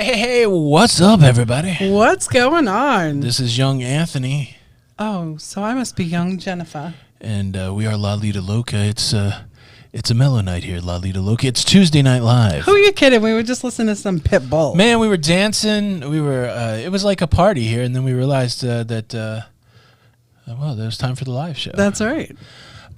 Hey, what's up, everybody? What's going on? This is young Anthony. Oh, so I must be young Jennifer. And we are Lido Loca. It's a mellow night here, Lido Loca. It's Tuesday Night Live. Who are you kidding? We were just listening to some pit bull. Man, we were dancing. We were. It was like a party here, and then we realized that it was time for the live show. That's right.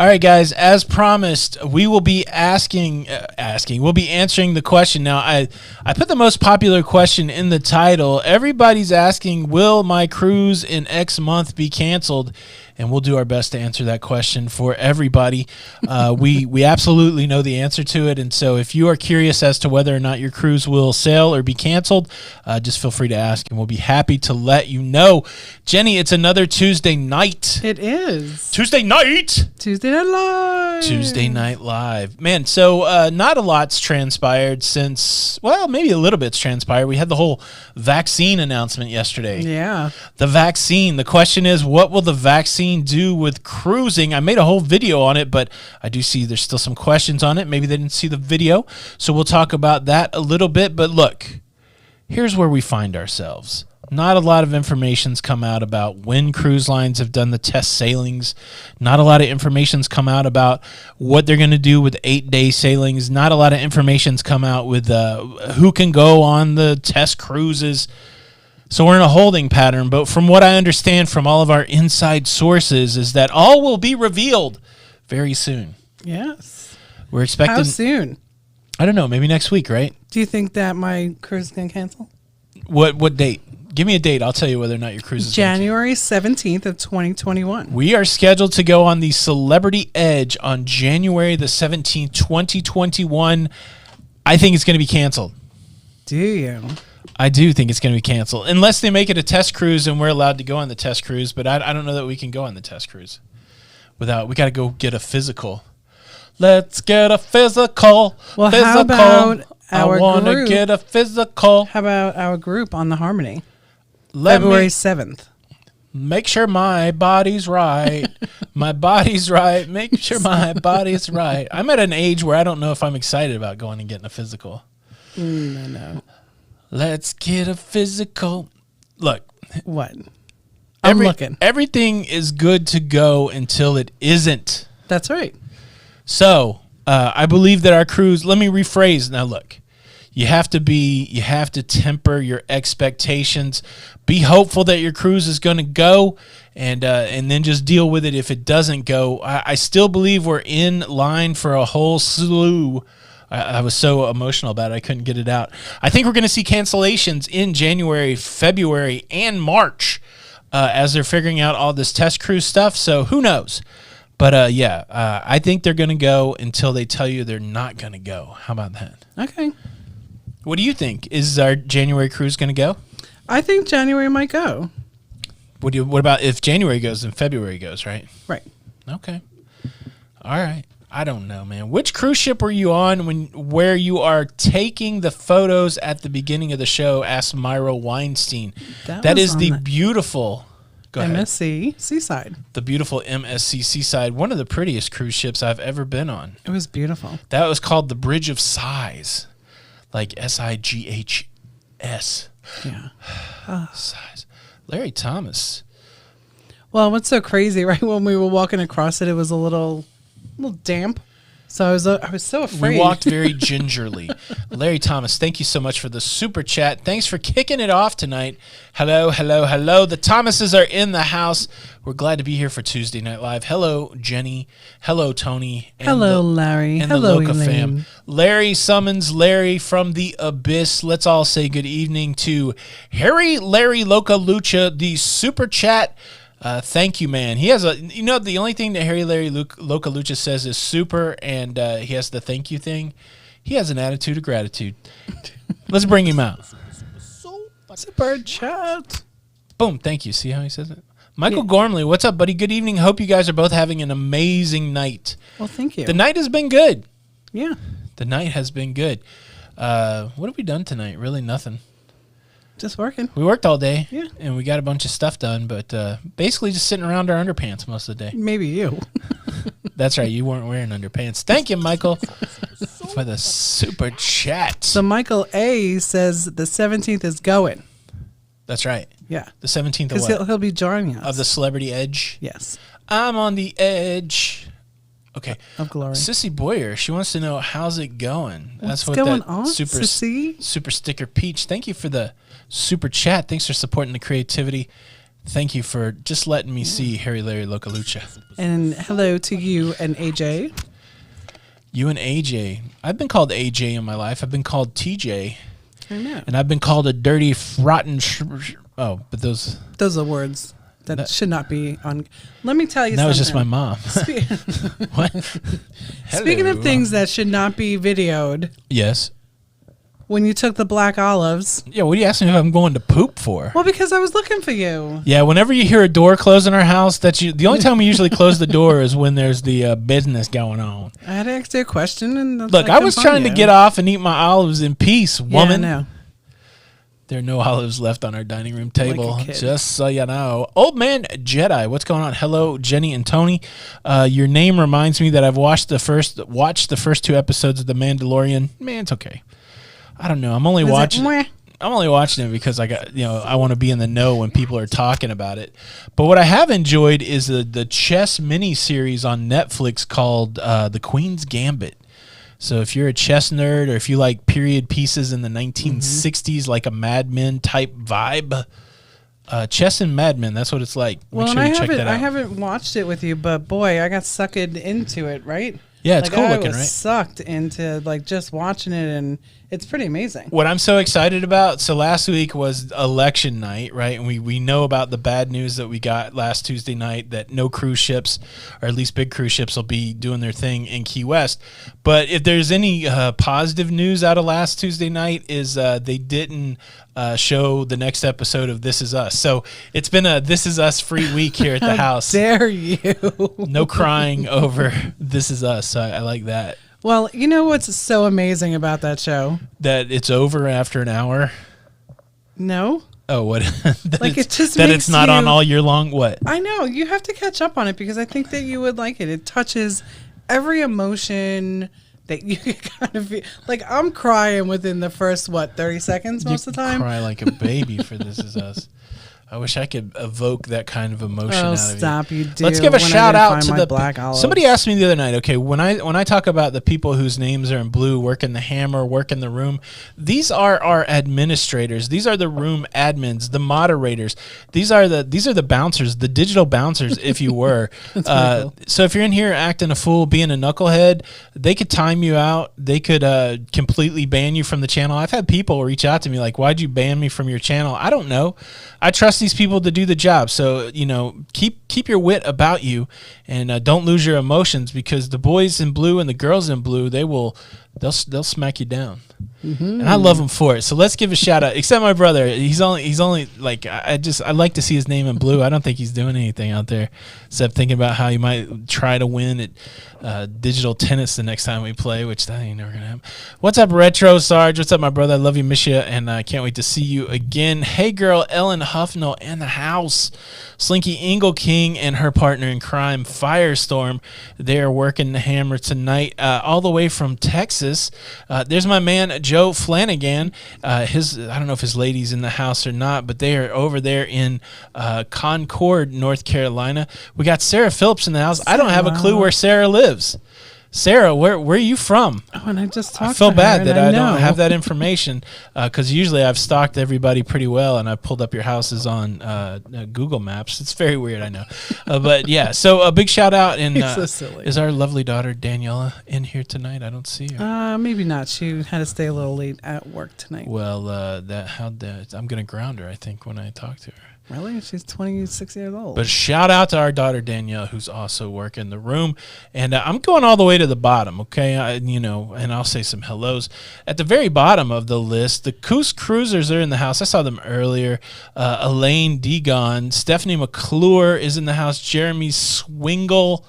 All right, guys. As promised, we will be We'll be answering the question. Now, I put the most popular question in the title. Everybody's asking, will my cruise in X month be canceled? And we'll do our best to answer that question for everybody. We absolutely know the answer to it. And so if you are curious as to whether or not your cruise will sail or be canceled, just feel free to ask, and we'll be happy to let you know. Jenny, it's another Tuesday night. It is. Tuesday night. Tuesday Night Live. Tuesday Night Live. Man, so not a lot's transpired since, well, maybe a little bit's transpired. We had the whole vaccine announcement yesterday. Yeah. The vaccine. The question is, what will the vaccine do with cruising? I made a whole video on it, but I do see there's still some questions on it. Maybe they didn't see the video, so we'll talk about that a little bit. But look, here's where we find ourselves. Not a lot of information's come out about when cruise lines have done the test sailings. Not a lot of information's come out about what they're going to do with 8-day sailings. Not a lot of information's come out with who can go on the test cruises. So we're in a holding pattern, but from what I understand from all of our inside sources is that all will be revealed very soon. Yes. We're expecting... How soon? I don't know, maybe next week, right? Do you think that my cruise is going to cancel? What date? Give me a date. I'll tell you whether or not your cruise is January 17th of 2021. We are scheduled to go on the Celebrity Edge on January the 17th, 2021. I think it's going to be canceled. Do you? I do think it's going to be canceled. Unless they make it a test cruise and we're allowed to go on the test cruise. But I don't know that we can go on the test cruise. We got to go get a physical. Let's get a physical. Well, physical. how about our I want to group? get a physical. How about our group on the Harmony? Let February me 7th. make sure my body's right. My body's right. Make sure my body's right. I'm at an age where I don't know if I'm excited about going and getting a physical. No. Let's get a physical. Look. What? I'm looking. Everything is good to go until it isn't. That's right. So, I believe that our cruise, let me rephrase. Now, look, you have to temper your expectations. Be hopeful that your cruise is going to go, and then just deal with it if it doesn't go. I still believe we're in line for a whole slew. I was so emotional about it, I couldn't get it out. I think we're going to see cancellations in January, February, and March as they're figuring out all this test cruise stuff. So who knows? But I think they're going to go until they tell you they're not going to go. How about that? Okay. What do you think? Is our January cruise going to go? I think January might go. What about if January goes, then February goes, right? Right. Okay. All right. I don't know, man. Which cruise ship were you on where you are taking the photos at the beginning of the show? Asked Myra Weinstein. That is the beautiful... Go ahead. MSC Seaside. The beautiful MSC Seaside. One of the prettiest cruise ships I've ever been on. It was beautiful. That was called the Bridge of Sighs. Like Sighs. Yeah. Sighs. Larry Thomas. Well, what's so crazy, right? When we were walking across it, it was a little damp. So I was so afraid. We walked very gingerly. Larry Thomas, thank you so much for the super chat. Thanks for kicking it off tonight. Hello. The Thomases are in the house. We're glad to be here for Tuesday Night Live. Hello, Jenny. Hello, Tony. Hello, Larry. And hello, the Loca Elaine. fam. Larry summons Larry from the abyss. Let's all say good evening to Larry Loca Lucha, the super chat. Thank you, man. He has the only thing that Larry Loca Lucha says is super, and he has the thank you thing. He has an attitude of gratitude. Let's bring him out. Super chat. Boom. Thank you. See how he says it? Michael Gormley, what's up, buddy? Good evening. Hope you guys are both having an amazing night. Well, thank you. The night has been good. Yeah. The night has been good. What have we done tonight? Really nothing. Just working. We worked all day. Yeah. And we got a bunch of stuff done, but basically just sitting around our underpants most of the day. Maybe you. That's right. You weren't wearing underpants. Thank you, Michael. off with a super chat. So Michael A says the 17th is going. That's right. Yeah. The 17th of Because what? he'll be joining us. Of the Celebrity Edge? Yes. I'm on the edge. Okay. Of glory. Sissy Boyer, she wants to know, how's it going? What's going on, super Sissy? Super sticker Peach. Thank you for the super chat. Thanks for supporting the creativity. Thank you for just letting me see Harry Larry Loca Lucha. And hello to you and AJ. You and AJ. I've been called AJ in my life. I've been called TJ. I know. And I've been called a dirty, rotten... but those are words that should not be on. Let me tell you that something. was just my mom. What? Speaking of things that should not be videoed. Yes. When you took the black olives. Yeah, what are you asking me if I'm going to poop for? Well, because I was looking for you. Yeah, whenever you hear a door close in our house, the only time we usually close the door is when there's the business going on. I had to ask you a question. And look, I was trying to get off and eat my olives in peace, woman. Yeah, I know. There are no olives left on our dining room table, Like a kid. just so you know. Old Man Jedi, what's going on? Hello, Jenny and Tony. Your name reminds me that I've watched the first 2 episodes of The Mandalorian. Man, it's okay. I don't know. I'm only watching it because I want to be in the know when people are talking about it. But what I have enjoyed is the chess mini series on Netflix called The Queen's Gambit. So if you're a chess nerd or if you like period pieces in the 1960s, like a Mad Men type vibe, chess and Mad Men, that's what it's like. Make sure you check that out. I haven't watched it with you, but boy, I got sucked into it, right? Yeah, it's cool looking, I was right? sucked into just watching it, and it's pretty amazing. What I'm so excited about, so last week was election night, right? And we know about the bad news that we got last Tuesday night that no cruise ships, or at least big cruise ships, will be doing their thing in Key West. But if there's any positive news out of last Tuesday night is they didn't show the next episode of This Is Us. So it's been a This Is Us free week here at the house. Dare you? No crying over This Is Us. So I like that. Well, you know what's so amazing about that show? That it's over after an hour. No. Oh, what? It just that makes it's not you, on all year long. What? I know you have to catch up on it because I think that you would like it. It touches every emotion that you can kind of feel. Like I'm crying within the first 30 seconds most of the time. Cry like a baby for This Is Us. I wish I could evoke that kind of emotion out of you. Stop, you do. Let's give a shout out to the black olives. Somebody asked me the other night, okay, when I talk about the people whose names are in blue, work in the hammer, work in the room, these are our administrators. These are the room admins, the moderators. These are the bouncers, the digital bouncers, if you were. Cool. So if you're in here acting a fool, being a knucklehead, they could time you out. They could completely ban you from the channel. I've had people reach out to me like, why'd you ban me from your channel? I don't know. I trust these people to do the job. So, keep your wit about you and don't lose your emotions because the boys in blue and the girls in blue, they'll smack you down. Mm-hmm. And I love them for it. So let's give a shout out. Except my brother, he's only like I like to see his name in blue. I don't think he's doing anything out there except thinking about how he might try to win at digital tennis the next time we play, which that ain't never gonna happen. What's up, Retro Sarge? What's up, my brother? I love you, miss you, and I can't wait to see you again. Hey, girl, Ellen Huffnell and the house. Slinky Ingle King and her partner in crime, Firestorm. They are working the hammer tonight, all the way from Texas. There's my man Joe Flanagan. I don't know if his lady's in the house or not, but they are over there in Concord, North Carolina. We got Sarah Phillips in the house. I don't have a clue where Sarah lives. Sarah, where are you from? Oh, and I just talked I feel to her bad that I know. don't have that information because usually I've stalked everybody pretty well and I pulled up your houses on Google Maps. It's very weird, I know. But yeah, so a big shout out. And so silly. Is our lovely daughter Daniela in here tonight? I don't see her. Maybe not. She had to stay a little late at work tonight. Well, I'm going to ground her, I think, when I talk to her. Really? She's 26 years old. But shout out to our daughter Danielle, who's also working the room. And I'm going all the way to the bottom, okay? And I'll say some hellos. At the very bottom of the list, the Coos Cruisers are in the house. I saw them earlier. Elaine Degon. Stephanie McClure is in the house. Jeremy Swingle.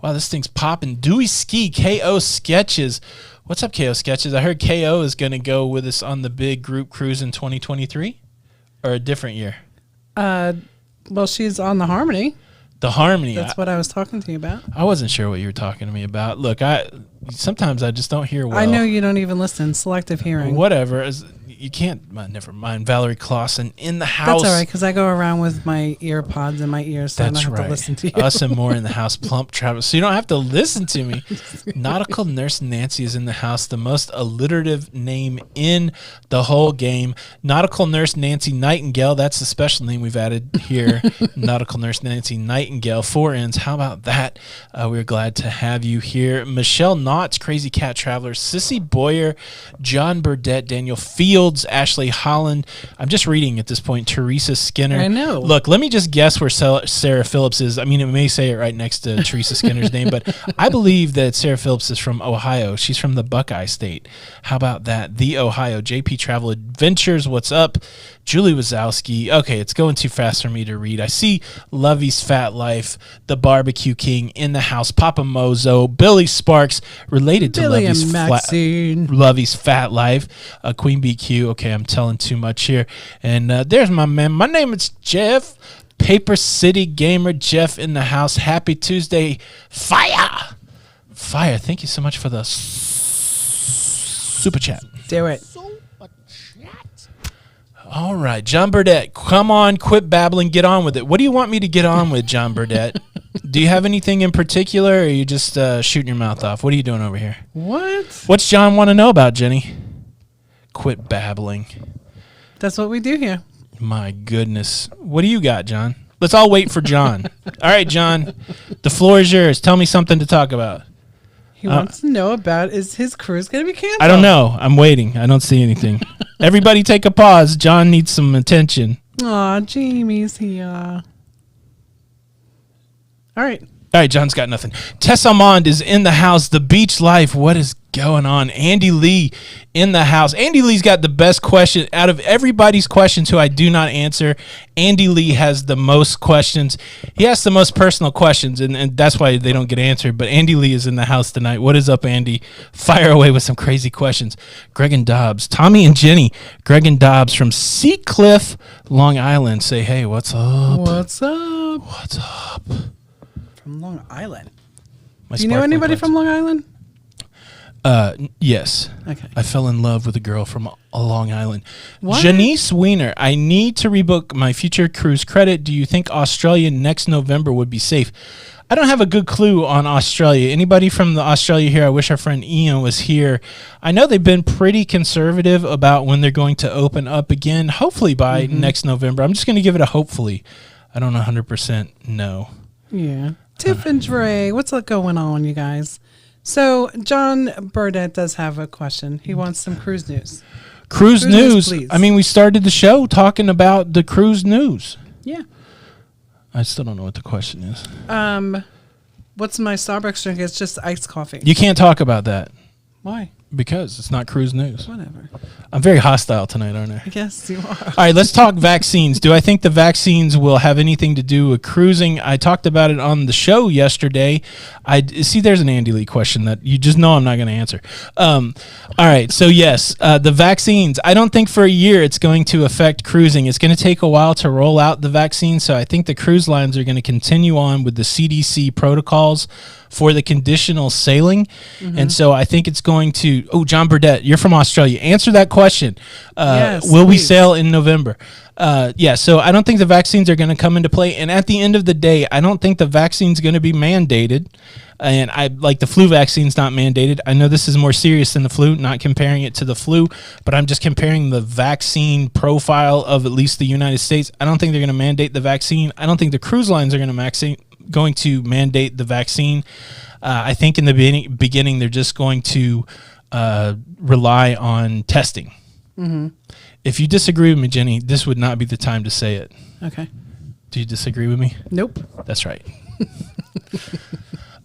Wow, this thing's popping. Dewey Ski, KO Sketches. What's up, KO Sketches? I heard KO is going to go with us on the big group cruise in 2023 or a different year. Well, she's on the Harmony. The harmony. That's what I was talking to you about. I wasn't sure what you were talking to me about. Look, sometimes I just don't hear well. I know you don't even listen. Selective hearing. Whatever. You can't. Never mind. Valerie Clausen in the house. That's all right, because I go around with my ear pods in my ears, so That's I don't have right. to listen to you. Us and more in the house. Plump Travis. So you don't have to listen to me. Nautical Nurse Nancy is in the house. The most alliterative name in the whole game. Nautical Nurse Nancy Nightingale. That's the special name we've added here. Nautical Nurse Nancy Nightingale. 4 N's. How about that? We're glad to have you here. Michelle Knotts, Crazy Cat Traveler. Sissy Boyer. John Burdett. Daniel Fields. Ashley Holland. I'm just reading at this point. Teresa Skinner. I know. Look, let me just guess where Sarah Phillips is. I mean, it may say it right next to Teresa Skinner's name, but I believe that Sarah Phillips is from Ohio. She's from the Buckeye State. How about that? The Ohio. JP Travel Adventures. What's up? Julie Wazowski. Okay, it's going too fast for me to read. I see Lovey's Fat Life, the Barbecue King in the house, Papa Mozo, Billy Sparks, related to Billy Lovey's Fat Life, Queen BQ. Okay, I'm telling too much here. And there's my man. My name is Jeff, Paper City Gamer Jeff in the house. Happy Tuesday. Fire. Thank you so much for the super chat. Do it. All right, John Burdett, come on, quit babbling, get on with it. What do you want me to get on with, John Burdett? Do you have anything in particular, or are you just shooting your mouth off? What are you doing over here? What? What's John want to know about, Jenny? Quit babbling. That's what we do here. My goodness. What do you got, John? Let's all wait for John. All right, John, the floor is yours. Tell me something to talk about. He wants to know about, is his cruise going to be canceled? I don't know. I'm waiting. I don't see anything. Everybody take a pause. John needs some attention. Aw, Jamie's here. All right. All right, John's got nothing. Tessa Mond is in the house. The Beach Life. What is going on? Andy Lee in the house. Andy Lee's got the best question. Out of everybody's questions who I do not answer, Andy Lee has the most questions. He asks the most personal questions, and that's why they don't get answered. But Andy Lee is in the house tonight. What is up, Andy? Fire away with some crazy questions. Greg and Dobbs. Tommy and Jenny. Greg and Dobbs from Seacliff, Long Island. Say, hey, what's up? What's up? What's up? From Long Island. My Do you know anybody from Long Island? Yes. Okay. I fell in love with a girl from Long Island. What? Janice Wiener, I need to rebook my future cruise credit. Do you think Australia next November would be safe? I don't have a good clue on Australia. Anybody from the Australia here? I wish our friend Ian was here. I know they've been pretty conservative about when they're going to open up again, hopefully by next November. I'm just going to give it a hopefully. I don't 100% know. Yeah. Tiff and Dre, what's going on, you guys? So, John Burdett does have a question. He wants some cruise news. Cruise news. Please. I mean, we started the show talking about the cruise news. Yeah. I still don't know what the question is. What's my Starbucks drink? It's just iced coffee. You can't talk about that. Why? Because it's not cruise news. Whatever. I'm very hostile tonight, aren't I? Yes, you are. All right, let's talk vaccines. Do I think the vaccines will have anything to do with cruising? I talked about it on the show yesterday. I see there's an Andy Lee question that you just know I'm not going to answer. All right, so yes, the vaccines. I don't think for a year it's going to affect cruising. It's going to take a while to roll out the vaccine, so I think the cruise lines are going to continue on with the CDC protocols for the conditional sailing. And so I think it's going to... Oh, John Burdett, you're from Australia. Answer that question. Yes, will we please. sail in November? Yeah, so I don't think the vaccines are going to come into play. And at the end of the day, I don't think the vaccine's going to be mandated. And I like the flu vaccine's not mandated. I know this is more serious than the flu, not comparing it to the flu, but I'm just comparing the vaccine profile of at least the United States. I don't think they're going to mandate the vaccine. I don't think the cruise lines are going to mandate the vaccine. I think in the beginning they're just going to rely on testing. If you disagree with me, Jenny, this would not be the time to say it. Okay. Do you disagree with me? Nope. That's right.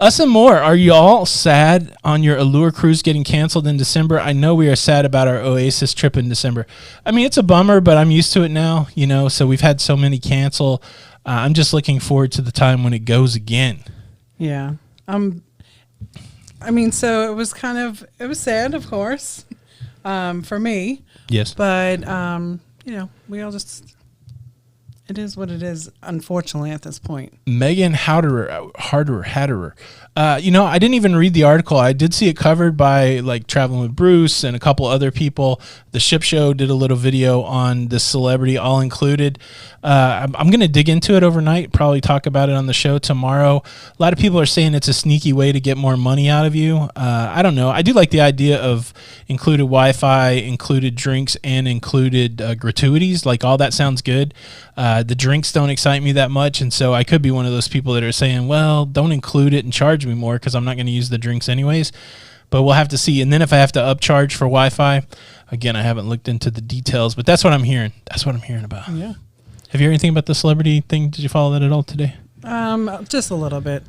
Us and more. Are you all sad on your Allure cruise getting canceled in December? I know we are sad about our Oasis trip in December. I mean, it's a bummer, but I'm used to it now, so we've had so many cancel. I'm just looking forward to the time when it goes again. Yeah. I mean, so it was sad, of course, for me. Yes. But, we all just It is what it is, unfortunately, at this point. Megan Hatterer. I didn't even read the article. I did see it covered by like Traveling with Bruce and a couple other people. The Ship Show did a little video on this celebrity, all included. I'm going to dig into it overnight, probably talk about it on the show tomorrow. A lot of people are saying it's a sneaky way to get more money out of you. I don't know. I do like the idea of included Wi-Fi, included drinks, and included gratuities. Like, all that sounds good. The drinks don't excite me that much, and so I could be one of those people that are saying, well, don't include it and charge me more because I'm not going to use the drinks anyways. But we'll have to see. And then if I have to upcharge for Wi-Fi, again, I haven't looked into the details, but that's what I'm hearing. That's what I'm hearing about. Yeah. Have you heard anything about the celebrity thing? Did you follow that at all today? Just a little bit.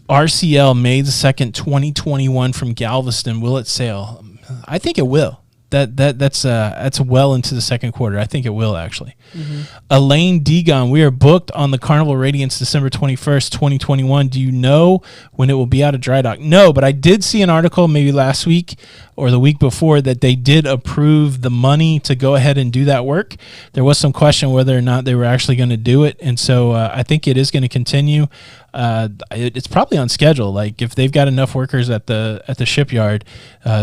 RCL May the 2nd, 2021 from Galveston. Will it sail? I think it will. That's well into the second quarter. I think it will, actually. Mm-hmm. Elaine Degon, we are booked on the Carnival Radiance December 21st, 2021. Do you know when it will be out of dry dock? No, but I did see an article maybe last week or the week before that they did approve the money to go ahead and do that work. There was some question whether or not they were actually going to do it, and so I think it is going to continue. It's probably on schedule. Like, if they've got enough workers at the shipyard,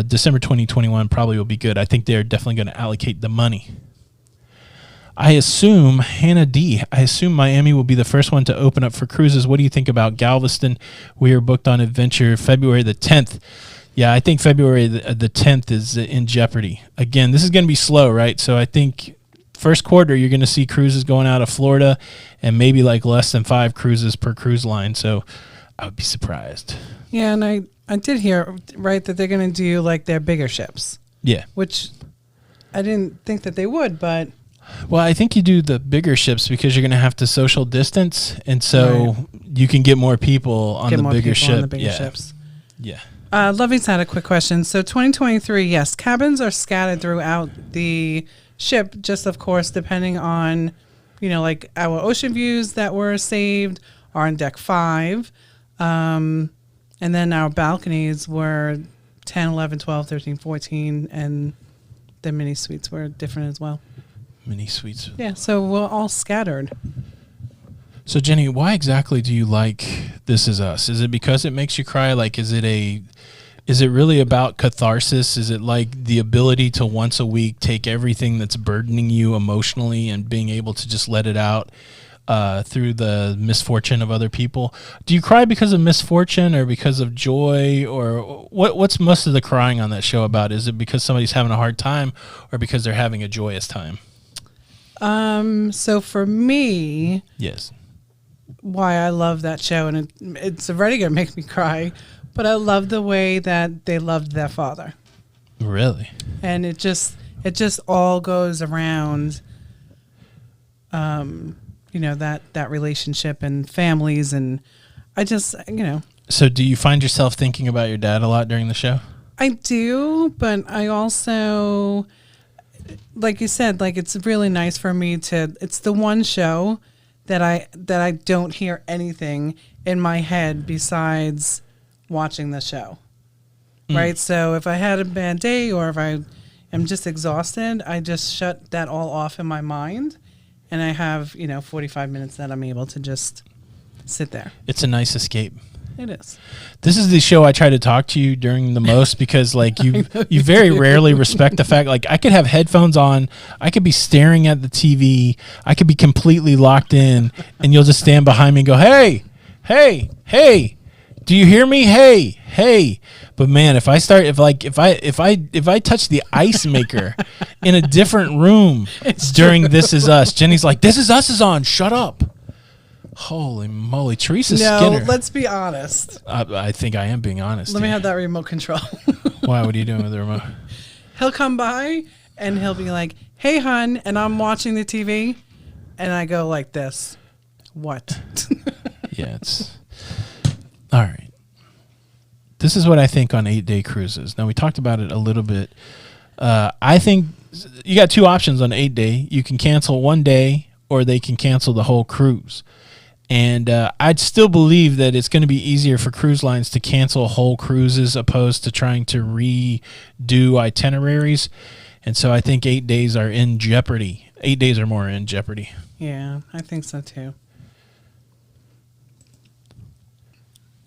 December 2021 probably will be good. I think they're definitely going to allocate the money. I assume Hannah D. I assume Miami will be the first one to open up for cruises. What do you think about Galveston? We are booked on Adventure February the 10th. Yeah, I think February the 10th is in jeopardy. Again, this is going to be slow, right? So I think first quarter, you're going to see cruises going out of Florida and maybe like less than 5 cruises per cruise line. So I would be surprised. Yeah, and I did hear, right, that they're going to do like their bigger ships. Yeah. Which I didn't think that they would, but... Well, I think you do the bigger ships because you're going to have to social distance, and so you can get more people on the bigger ships. Yeah. Lovey's had a quick question. So 2023, yes, cabins are scattered throughout the ship, just of course depending on, like our ocean views that were saved are on deck 5, and then our balconies were 10, 11, 12, 13, 14, and the mini suites were different as well. Mini suites. Yeah, so we're all scattered. So Jenny, why exactly do you like This Is Us? Is it because it makes you cry? Like, is it really about catharsis? Is it like the ability to once a week take everything that's burdening you emotionally and being able to just let it out through the misfortune of other people? Do you cry because of misfortune or because of joy, or what's most of the crying on that show about? Is it because somebody's having a hard time or because they're having a joyous time? So for me, yes, why I love that show, and it's already going to make me cry, but I love the way that they loved their father. Really? And it just all goes around, that relationship and families, and I just, So do you find yourself thinking about your dad a lot during the show? I do, but I also, like you said, like it's really nice for me it's the one show that I don't hear anything in my head besides watching the show. Right? So if I had a bad day or if I am just exhausted, I just shut that all off in my mind, and I have, 45 minutes that I'm able to just sit there. It's a nice escape. It is. This is the show I try to talk to you during the most because, like, you very rarely respect the fact. Like, I could have headphones on, I could be staring at the TV, I could be completely locked in, and you'll just stand behind me and go, "Hey, hey, hey, do you hear me? Hey, hey." But man, if I touch the ice maker in a different room during This Is Us, Jenny's like, "This Is Us is on. Shut up." Holy moly, Teresa Skinner. No, let's be honest. I think I am being honest. Let me have that remote control. Why? What are you doing with the remote? He'll come by and he'll be like, "Hey, hon," and I'm watching the TV, and I go like this. What? Yeah, it's... All right. This is what I think on 8-day cruises. Now, we talked about it a little bit. I think you got 2 options on 8-day. You can cancel one day, or they can cancel the whole cruise. And I'd still believe that it's going to be easier for cruise lines to cancel whole cruises opposed to trying to redo itineraries. And so I think 8 days are in jeopardy 8 days or more are in jeopardy. Yeah, I think so too.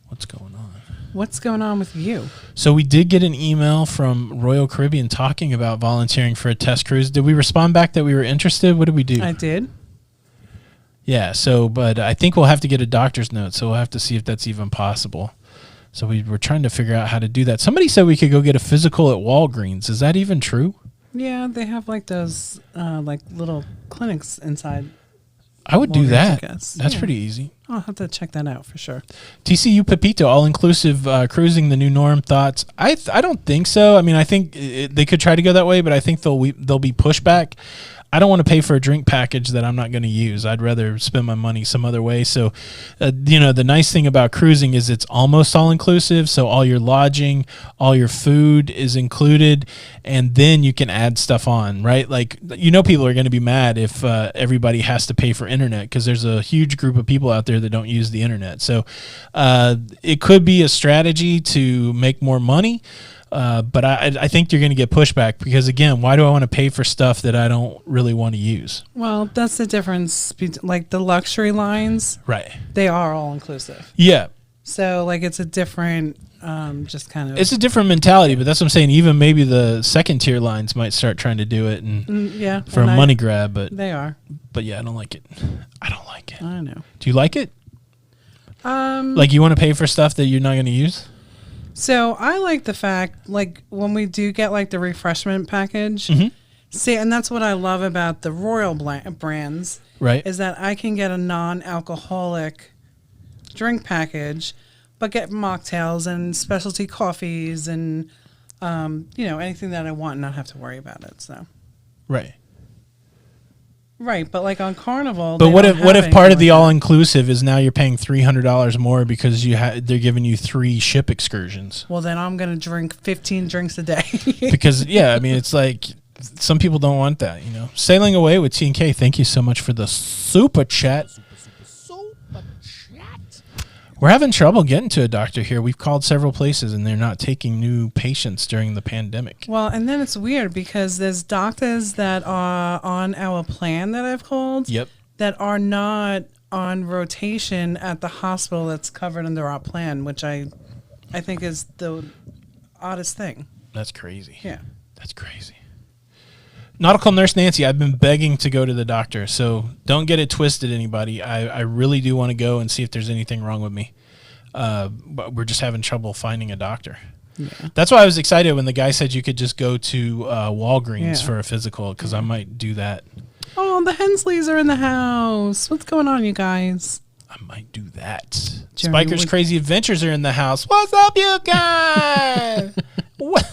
What's going on? What's going on with you? So we did get an email from Royal Caribbean talking about volunteering for a test cruise. Did we respond back that we were interested? What did we do? I did. Yeah, so, but I think we'll have to get a doctor's note, so we'll have to see if that's even possible. So we were trying to figure out how to do that. Somebody said we could go get a physical at Walgreens. Is that even true? Yeah, they have like those like little clinics inside. I would do Walgreens, that. I guess. That's Yeah. pretty easy. I'll have to check that out for sure. TCU Pepito, all-inclusive cruising, the new norm. Thoughts? I don't think so. I mean, I think they could try to go that way, but I think there'll be pushback. I don't want to pay for a drink package that I'm not going to use. I'd rather spend my money some other way. So, the nice thing about cruising is it's almost all-inclusive. So all your lodging, all your food is included, and then you can add stuff on, right? Like, people are going to be mad if everybody has to pay for internet because there's a huge group of people out there that don't use the internet. So it could be a strategy to make more money. But I think you're going to get pushback because, again, why do I want to pay for stuff that I don't really want to use? Well, that's the difference. Like the luxury lines, Right. they are all inclusive. Yeah. So like it's a different, just kind of. It's a different mentality, but that's what I'm saying. Even maybe the second tier lines might start trying to do it and for a money grab. But they are. But yeah, I don't like it. I don't like it. I know. Do you like it? Like you want to pay for stuff that you're not going to use? So I like the fact, like when we do get like the refreshment package, see, and that's what I love about the Royal brands, right? Is that I can get a non-alcoholic drink package, but get mocktails and specialty coffees and anything that I want and not have to worry about it. So, right, but like on Carnival. But what if part of the all-inclusive is now you're paying $300 more because they're giving you 3 ship excursions? Well, then I'm gonna drink 15 drinks a day. Because it's like some people don't want that. Sailing away with T&K. Thank you so much for the super chat. We're having trouble getting to a doctor here. We've called several places and they're not taking new patients during the pandemic. Well, and then it's weird because there's doctors that are on our plan that I've called that are not on rotation at the hospital that's covered under our plan, which I think is the oddest thing. That's crazy. Yeah. That's crazy. Nautical Nurse Nancy, I've been begging to go to the doctor, so don't get it twisted, anybody. I really do want to go and see if there's anything wrong with me. But we're just having trouble finding a doctor. Yeah. That's why I was excited when the guy said you could just go to Walgreens for a physical, because I might do that. Oh, the Hensleys are in the house. What's going on, you guys? I might do that. Jeremy, Spiker's Crazy Adventures are in the house. What's up, you guys? What?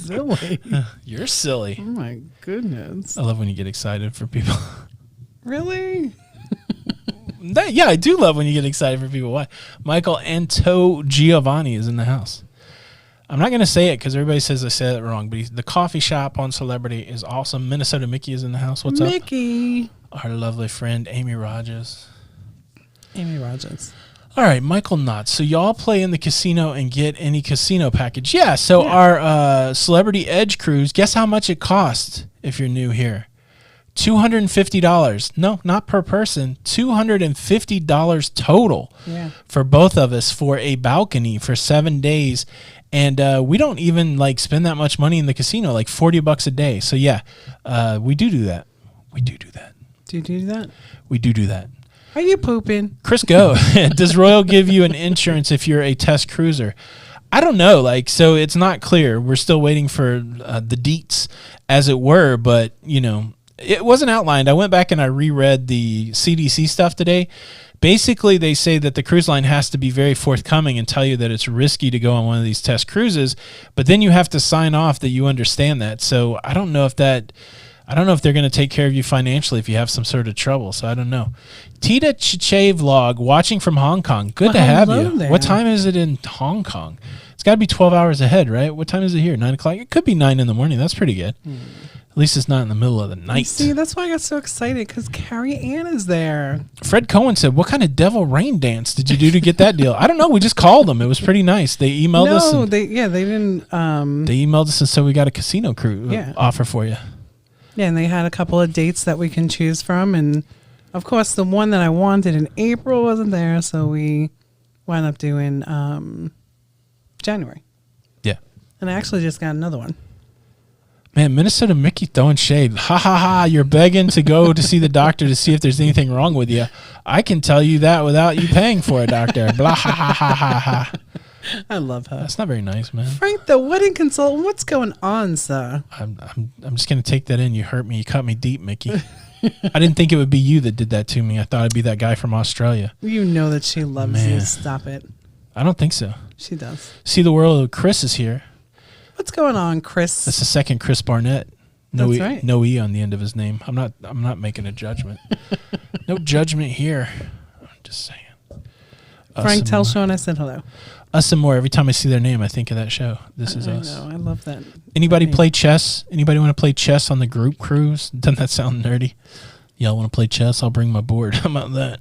Silly. You're silly. Oh my goodness. I love when you get excited for people. Really? Yeah, I do love when you get excited for people. Why? Michael Anto Giovanni is in the house. I'm not going to say it because everybody says I said it wrong, but the coffee shop on Celebrity is awesome. Minnesota Mickey is in the house. What's Mickey. up? Our lovely friend, Amy Rogers. Amy Rogers. All right, Michael Knotts. So y'all play in the casino and get any casino package. Yeah, so our Celebrity Edge cruise, guess how much it cost if you're new here? $250. No, not per person. $250 total for both of us for a balcony for 7 days. And we don't even spend that much money in the casino, like $40 a day. So yeah, we do that. We do that. Do you do that? We do that. Are you pooping? Chris, go. Does Royal give you an insurance if you're a test cruiser? I don't know. So it's not clear. We're still waiting for the deets, as it were. But, it wasn't outlined. I went back and I reread the CDC stuff today. Basically, they say that the cruise line has to be very forthcoming and tell you that it's risky to go on one of these test cruises. But then you have to sign off that you understand that. So I don't know if they're going to take care of you financially if you have some sort of trouble. So I don't know. Tita Chiche vlog, watching from Hong Kong. Good to have you. There. What time is it in Hong Kong? It's got to be 12 hours ahead, right? What time is it here? 9 o'clock? It could be 9 in the morning. That's pretty good. At least it's not in the middle of the night. See, that's why I got so excited, because Carrie Ann is there. Fred Cohen said, what kind of devil rain dance did you do to get that deal? I don't know. We just called them. It was pretty nice. They emailed us. No, they didn't. They emailed us and said we got a casino crew offer for you. Yeah, and they had a couple of dates that we can choose from. And, of course, the one that I wanted in April wasn't there, so we wound up doing January. Yeah. And I actually just got another one. Man, Minnesota Mickey throwing shade. Ha, ha, ha. You're begging to go to see the doctor to see if there's anything wrong with you. I can tell you that without you paying for a doctor. Blah, ha, ha, ha, ha, ha. I love her. That's not very nice, man. Frank, the wedding consultant, what's going on, sir? I'm just going to take that in. You hurt me. You cut me deep, Mickey. I didn't think it would be you that did that to me. I thought it'd be that guy from Australia. You know that she loves Man. you. Stop it. I don't think so. She does. See the world. Chris is here. What's going on, Chris? That's the second Chris Barnette. No That's e, right. No E on the end of his name. I'm not making a judgment. No judgment here. I'm just saying. Frank, tell Sean I said hello. Us and More. Every time I see their name, I think of that show. This is us. I know. I love that. Anybody play chess? Anybody want to play chess on the group cruise? Doesn't that sound nerdy? Y'all want to play chess? I'll bring my board. How about that?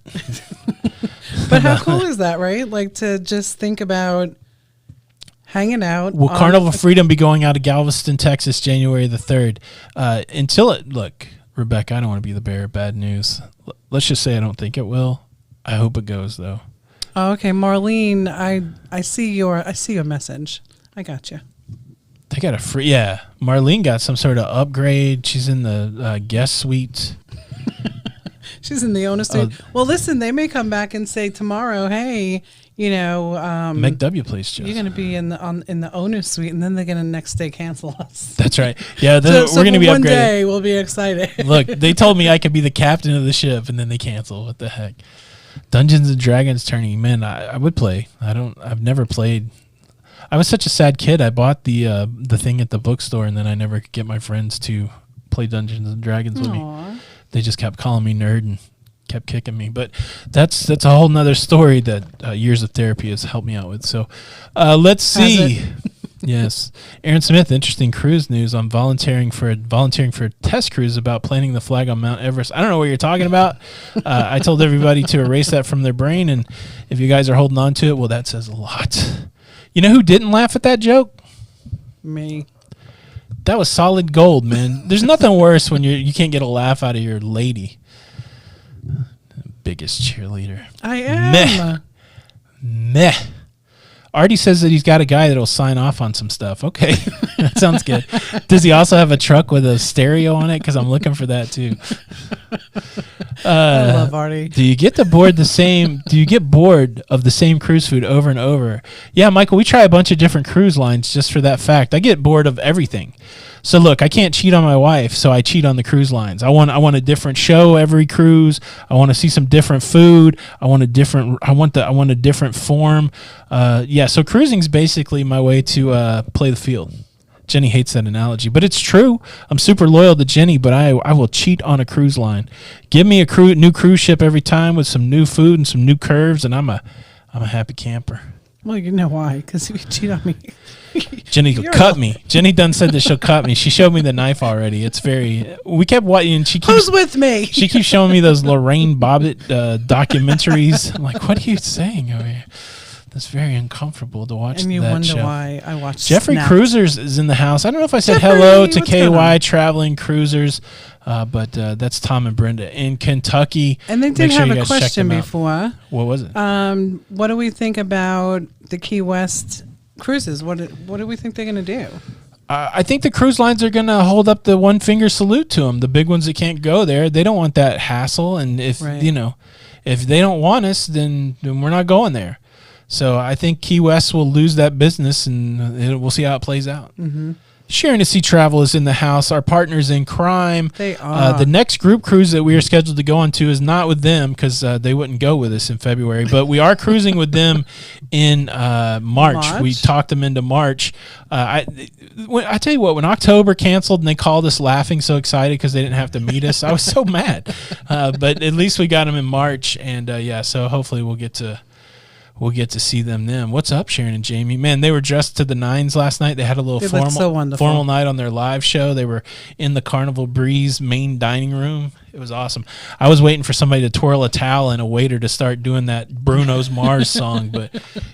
But how cool is that, right? Like to just think about hanging out. Will Carnival Freedom be going out of Galveston, Texas, January the 3rd? Look, Rebecca, I don't want to be the bearer of bad news. Let's just say I don't think it will. I hope it goes, though. Oh, okay, Marlene, I see your message. I got you. They got a free, yeah. Marlene got some sort of upgrade. She's in the guest suite. She's in the owner suite. Well, listen, they may come back and say tomorrow, hey, Meg W, please, Jess. you're going to be in the owner suite, and then they're going to next day cancel us. That's right. Yeah, so we're going to be one upgraded. day we'll be excited. Look, they told me I could be the captain of the ship, and then they cancel. What the heck? Dungeons and Dragons tourney, man. I would play. I've never played. I was such a sad kid. I bought the thing at the bookstore, and then I never could get my friends to play Dungeons and Dragons with me. They just kept calling me nerd and kept kicking me. But that's a whole nother story that years of therapy has helped me out with. So let's see. Yes. Aaron Smith, interesting cruise news on volunteering for a test cruise about planting the flag on Mount Everest. I don't know what you're talking about. I told everybody to erase that from their brain, and if you guys are holding on to it, well, that says a lot. You know who didn't laugh at that joke? Me. That was solid gold, man. There's nothing worse when you can't get a laugh out of your lady. Biggest cheerleader. I am. Meh. Artie says that he's got a guy that'll sign off on some stuff. Okay, that sounds good. Does he also have a truck with a stereo on it? Because I'm looking for that too. I love Artie. Do you get bored of the same cruise food over and over? Yeah, Michael, we try a bunch of different cruise lines just for that fact. I get bored of everything. So look, I can't cheat on my wife, so I cheat on the cruise lines. I want a different show every cruise. I want to see some different food. I want a different form. So cruising's basically my way to play the field. Jenny hates that analogy, but it's true. I'm super loyal to Jenny, but I will cheat on a cruise line. Give me a new cruise ship every time with some new food and some new curves, and I'm a happy camper. Well, you know why? Because if you cheat on me, Jenny will cut me. Jenny done said that she'll cut me. She showed me the knife already. It's we kept watching, and she keeps who's with me. She keeps showing me those Lorraine Bobbitt documentaries. I'm like, what are you saying over here? That's very uncomfortable to watch. And you that wonder show. why I watch. Jeffrey Snap. Cruisers is in the house. I don't know if I said Jeffrey, hello to what's going on? KY Traveling Cruisers, but that's Tom and Brenda in Kentucky. And they Make did sure have you a guys check question them out. before. What was it? What do we think about the Key West cruises? What do we think they're going to do? I think the cruise lines are going to hold up the one finger salute to them. The big ones that can't go there, they don't want that hassle. And if they don't want us, then we're not going there. So I think Key West will lose that business, and we'll see how it plays out. Mm-hmm. Sharing to Sea Travel is in the house. Our partners in crime. They are. The next group cruise that we are scheduled to go on to is not with them because they wouldn't go with us in February. But we are cruising with them in March. We talked them into March. I tell you what, when October canceled and they called us laughing so excited because they didn't have to meet us, I was so mad. But at least we got them in March. And, so hopefully we'll get to see them then. What's up, Sharon and Jamie? Man, they were dressed to the nines last night. They had a little formal night on their live show. They were in the Carnival Breeze main dining room. It was awesome. I was waiting for somebody to twirl a towel and a waiter to start doing that Bruno's Mars song, but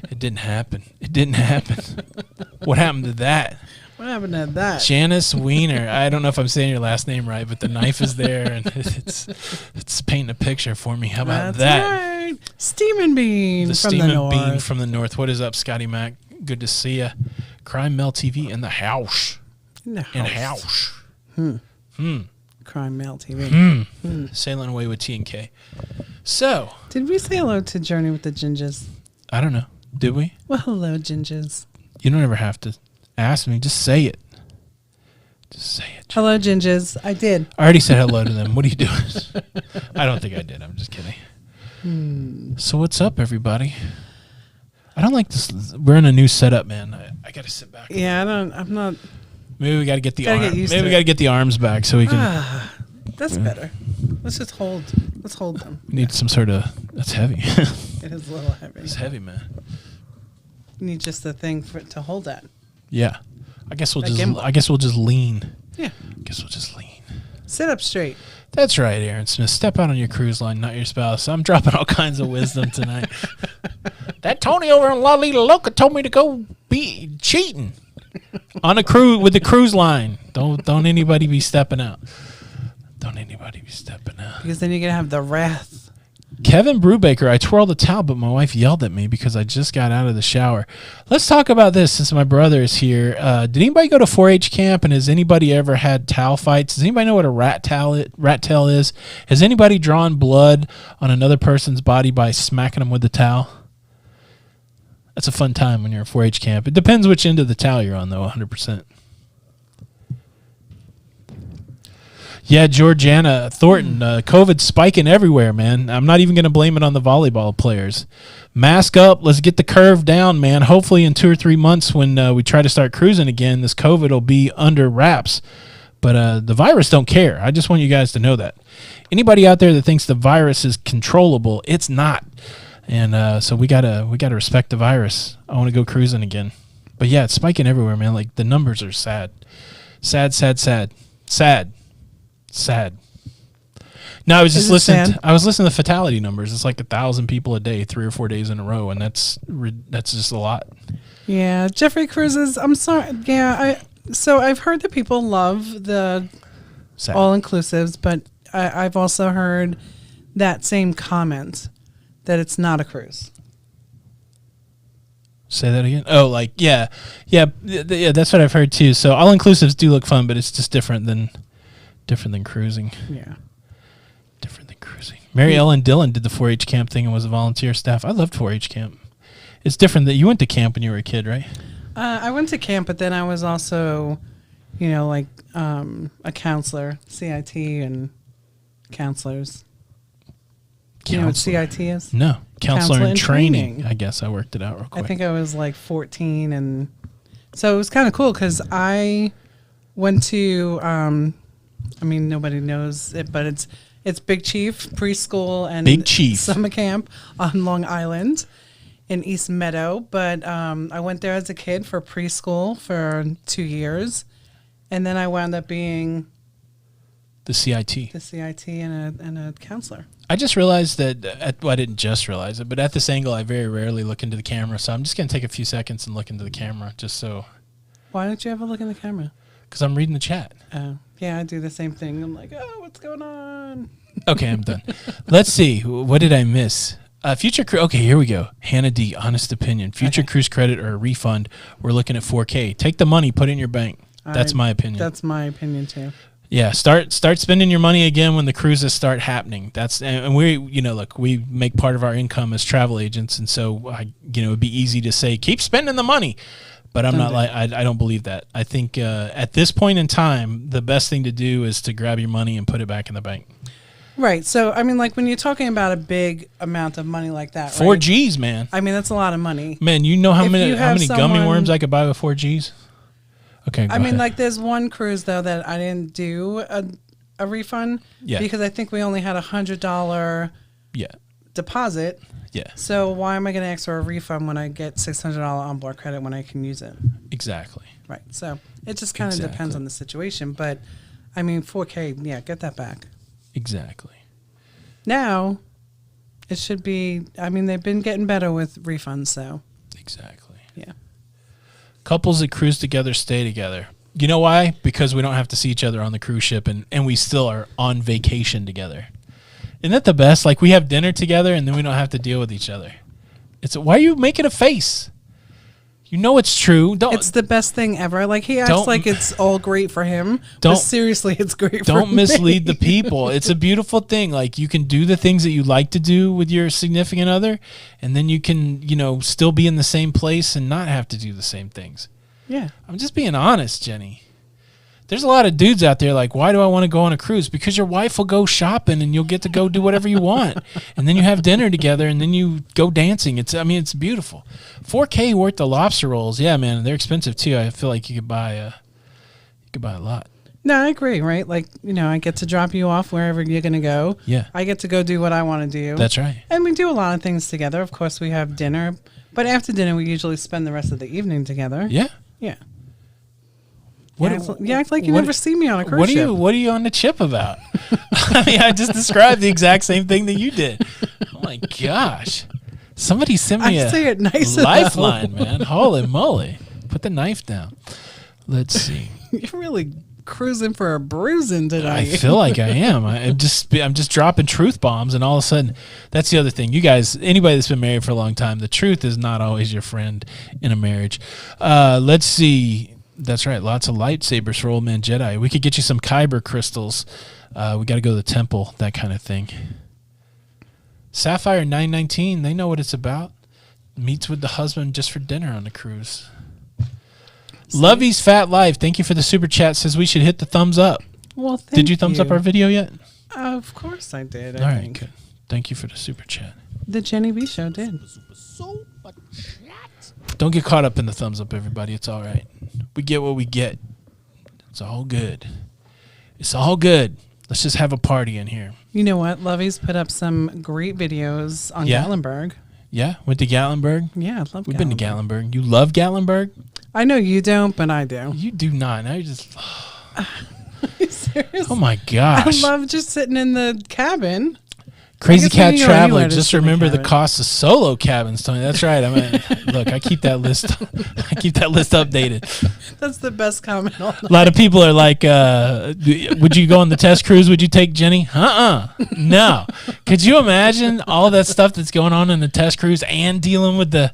it didn't happen. What happened to that? What happened to that? Janice Wiener. I don't know if I'm saying your last name right, but the knife is there, and it's painting a picture for me. How about that? Right. Steamin' Bean The from Steamin' the north. Bean from the north. What is up, Scotty Mac? Good to see you. Crime Mel TV in the house. In the house. Crime Mail TV. Sailing away with T and K. So, Did we say hello to Journey with the Gingers? I don't know. Did we? Well, hello, Gingers. You don't ever have to ask me. Just say it. Just say it. Hello, Gingers. I did. I already said hello to them. What are you doing? I don't think I did. I'm just kidding. So what's up, everybody? I don't like this. We're in a new setup, man. I got to sit back. Yeah, I'm not. Maybe we got to get the Gotta arms. get used Maybe to we it. got to get the arms back so we can. That's better. Let's just hold. Let's hold them. We need some sort of. That's heavy. It is a little heavy. It's heavy, man. You need just a thing for it to hold that. Yeah. I guess we'll Like just. gimbal. I guess we'll just lean. Yeah. I guess we'll just lean. Sit up straight. That's right, Aaron Smith. Step out on your cruise line, not your spouse. I'm dropping all kinds of wisdom tonight. That Tony over in Lido Loca told me to go be cheating on a cruise with the cruise line. Don't anybody be stepping out. Don't anybody be stepping out. Because then you're going to have the wrath. Kevin Brubaker, I twirled a towel, but my wife yelled at me because I just got out of the shower. Let's talk about this since my brother is here. Did anybody go to 4-H camp, and has anybody ever had towel fights? Does anybody know what a rat tail is? Has anybody drawn blood on another person's body by smacking them with the towel? That's a fun time when you're at 4-H camp. It depends which end of the towel you're on, though, 100%. Yeah, Georgiana Thornton, COVID's spiking everywhere, man. I'm not even going to blame it on the volleyball players. Mask up. Let's get the curve down, man. Hopefully in 2 or 3 months when we try to start cruising again, this COVID will be under wraps. But the virus don't care. I just want you guys to know that. Anybody out there that thinks the virus is controllable, it's not. And so we gotta respect the virus. I want to go cruising again. But yeah, it's spiking everywhere, man. Like the numbers are sad. Sad. No, I was just listening. I was listening to fatality numbers. It's like 1,000 people a day, 3 or 4 days in a row, and that's just a lot. Yeah, Jeffrey Cruises. I'm sorry. Yeah, so I've heard that people love the all-inclusives, but I've also heard that same comment that it's not a cruise. Say that again. Oh, like yeah. That's what I've heard too. So all-inclusives do look fun, but it's just different than cruising. Yeah. Different than cruising. Mary Ellen Dillon did the 4-H camp thing and was a volunteer staff. I loved 4-H camp. It's different that you went to camp when you were a kid, right? I went to camp, but then I was also, like a counselor, CIT and counselors. You know what CIT is? No. Counselor in training. I guess I worked it out real quick. I think I was like 14. And so it was kind of cool because I went to, nobody knows it, but it's Big Chief preschool and Big Chief summer camp on Long Island in East Meadow. But I went there as a kid for preschool for 2 years. And then I wound up being the CIT. The CIT and a counselor. I just realized that, I didn't just realize it, but at this angle, I very rarely look into the camera. So I'm just going to take a few seconds and look into the camera just so. Why don't you ever look in the camera? Because I'm reading the chat. Oh, yeah, I do the same thing. I'm like, oh, what's going on? Okay, I'm done. Let's see. What did I miss? Future cruise. Okay, here we go. Hannah D. Honest opinion. Future cruise credit or a refund. We're looking at 4K. Take the money, put it in your bank. That's my opinion. That's my opinion titoo. Yeah, start spending your money again when the cruises start happening. And we, look, we make part of our income as travel agents, and so it'd be easy to say keep spending the money, but I'm not like I don't believe that. I think at this point in time, the best thing to do is to grab your money and put it back in the bank. Right. So like when you're talking about a big amount of money like that, 4 Gs, man. That's a lot of money. Man, you know how many gummy worms I could buy with 4 Gs? Okay, go ahead. Like there's one cruise though that I didn't do a refund because I think we only had $100 deposit. Yeah. So why am I going to ask for a refund when I get $600 onboard credit when I can use it? Exactly. Right. So it just kind of depends on the situation, but 4K, get that back. Exactly. Now it should be. They've been getting better with refunds, so. Exactly. Yeah. Couples that cruise together stay together. You know why? Because we don't have to see each other on the cruise ship, and we still are on vacation together. Isn't that the best? Like, we have dinner together, and then we don't have to deal with each other. Why are you making a face? You know it's true. It's the best thing ever. Like, he acts like it's all great for him. But seriously, it's great for me. Don't mislead the people. It's a beautiful thing. Like, you can do the things that you like to do with your significant other, and then you can, still be in the same place and not have to do the same things. Yeah. I'm just being honest, Jenny. There's a lot of dudes out there like, why do I want to go on a cruise? Because your wife will go shopping and you'll get to go do whatever you want. And then you have dinner together and then you go dancing. It's beautiful. $4K worth of lobster rolls. Yeah, man, they're expensive too. I feel like you could buy a lot. No, I agree, right? Like, I get to drop you off wherever you're going to go. Yeah. I get to go do what I want to do. That's right. And we do a lot of things together. Of course, we have dinner. But after dinner, we usually spend the rest of the evening together. Yeah. Yeah. You act like you never see me on a cruise ship. What are you on the chip about? I mean, I just described the exact same thing that you did. Oh my gosh. Somebody sent me say it nice lifeline, man. Holy moly. Put the knife down. Let's see. You're really cruising for a bruising tonight. I feel like I am. I'm just dropping truth bombs, and all of a sudden, that's the other thing. You guys, anybody that's been married for a long time, the truth is not always your friend in a marriage. Let's see. That's right. Lots of lightsabers for Old Man Jedi. We could get you some Kyber crystals. We got to go to the temple, that kind of thing. Sapphire 919, they know what it's about. Meets with the husband just for dinner on the cruise. Lovey's Fat Life, thank you for the super chat. Says we should hit the thumbs up. Well, thank you. Did you thumbs up our video yet? Of course I did. All right, good. Thank you for the super chat. The Jenny B Show did. Don't get caught up in the thumbs up, everybody. It's all right. We get what we get. It's all good. It's all good. Let's just have a party in here. You know what? Lovey's put up some great videos on Gatlinburg. Yeah? Went to Gatlinburg? Yeah, I love Gatlinburg. We've been to Gatlinburg. You love Gatlinburg? I know you don't, but I do. You do not. Now you just... Are you serious? Oh, my gosh. I love just sitting in the cabin. Crazy Cat Traveler. Just remember the cost of solo cabins, Tony. That's right. I mean, look, I keep that list. I keep that list updated. That's the best comment. A lot of people are like, "Would you go on the test cruise? Would you take Jenny?" No. Could you imagine all that stuff that's going on in the test cruise and dealing with the?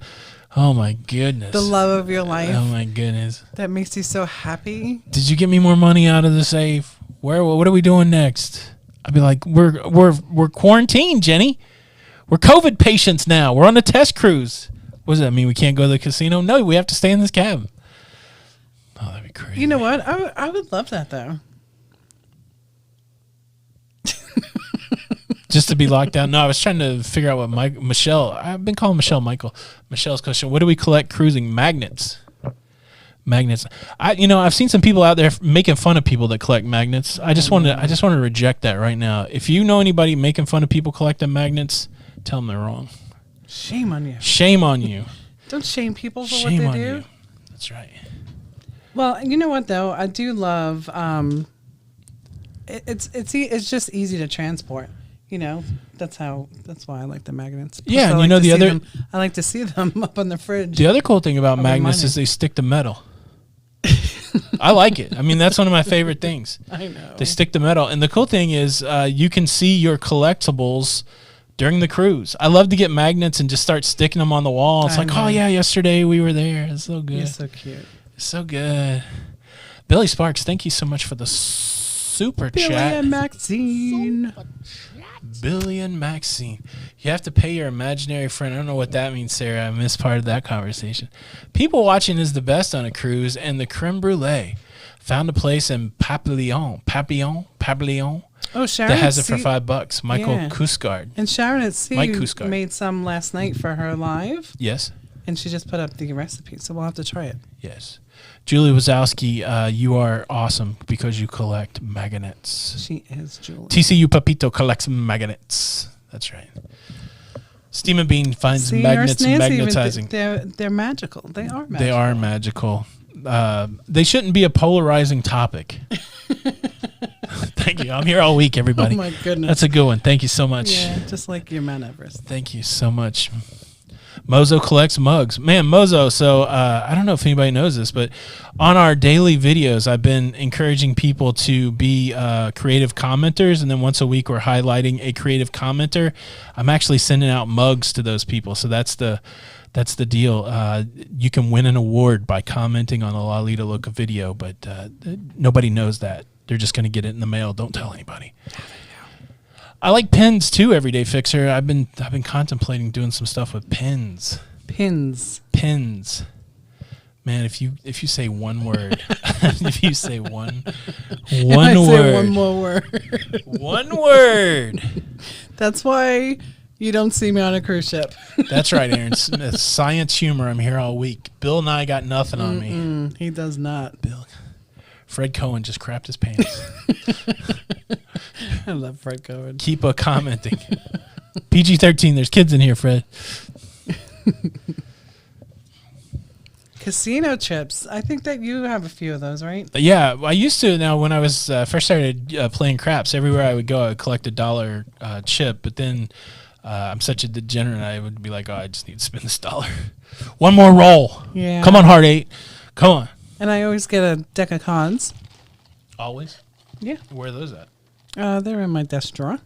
Oh my goodness. The love of your life. Oh my goodness. That makes you so happy. Did you get me more money out of the safe? What are we doing next? I'd be like, we're quarantined, Jenny. We're COVID patients now. We're on a test cruise. What does that mean? We can't go to the casino? No, we have to stay in this cabin. Oh, that'd be crazy. You know what? I would love that, though. Just to be locked down? No, I was trying to figure out what Michelle, I've been calling Michelle Michael. Michelle's question, what do we collect cruising? Magnets. I've seen some people out there making fun of people that collect magnets. I just want to reject that right now. If you know anybody making fun of people collecting magnets, tell them they're wrong. Shame on you. Shame on you. Don't shame people for shame what they do. You. That's right. Well, you know what though? I do love it's just easy to transport. That's why I like the magnets. Plus yeah, and I like to see them up on the fridge. The other cool thing about magnets is they stick to metal. I like it. I mean, that's one of my favorite things. I know. They stick to metal. And the cool thing is you can see your collectibles during the cruise. I love to get magnets and just start sticking them on the wall. It's oh, yeah, yesterday we were there. It's so good. You're so cute. It's so good. Billy Sparks, thank you so much for the super Billy chat. And Maxine. Billy and Maxine. You have to pay your imaginary friend. I don't know what that means, Sarah. I missed part of that conversation. People watching is the best on a cruise, and the creme brulee found a place in Papillon. Oh, Sharon that has it for $5. Michael Kusgard. And Sharon at Sea made some last night for her live. Yes. And she just put up the recipe, so we'll have to try it. Yes. Julie Wazowski, you are awesome because you collect magnets. She is Julie. TCU Papito collects magnets. That's right. Steam and Bean finds magnets magnetizing. They're magical. They are magical. They are magical. They shouldn't be a polarizing topic. Thank you. I'm here all week, everybody. Oh, my goodness. That's a good one. Thank you so much. Yeah, just like your Mount Everest. Thank you so much. Mozo collects mugs. Man, Mozo, so I don't know if anybody knows this, but on our daily videos, I've been encouraging people to be creative commenters, and then once a week we're highlighting a creative commenter. I'm actually sending out mugs to those people, so that's the deal. You can win an award by commenting on a Lido Loca video, but nobody knows that. They're just going to get it in the mail. Don't tell anybody. I like pins too, Everyday Fixer. I've been contemplating doing some stuff with pins. Pins. Man, if you say one word, if you say one Say word, one more word. one word. That's why you don't see me on a cruise ship. That's right, Aaron Smith. Science humor. I'm here all week. Bill and I got nothing on me. He does not. Bill. Fred Cohen just crapped his pants. I love Fred Cohen. Keep commenting. PG-13. There's kids in here, Fred. Casino chips. I think that you have a few of those, right? Yeah, I used to. Now, when I was first started playing craps, everywhere I would go, I would collect $1 chip. But then I'm such a degenerate, I would be like, oh, I just need to spend this $1. One more roll. Yeah. Come on, Heart 8. Come on. And I always get a deck of cards. Always? Yeah. Where are those at? They're in my desk drawer.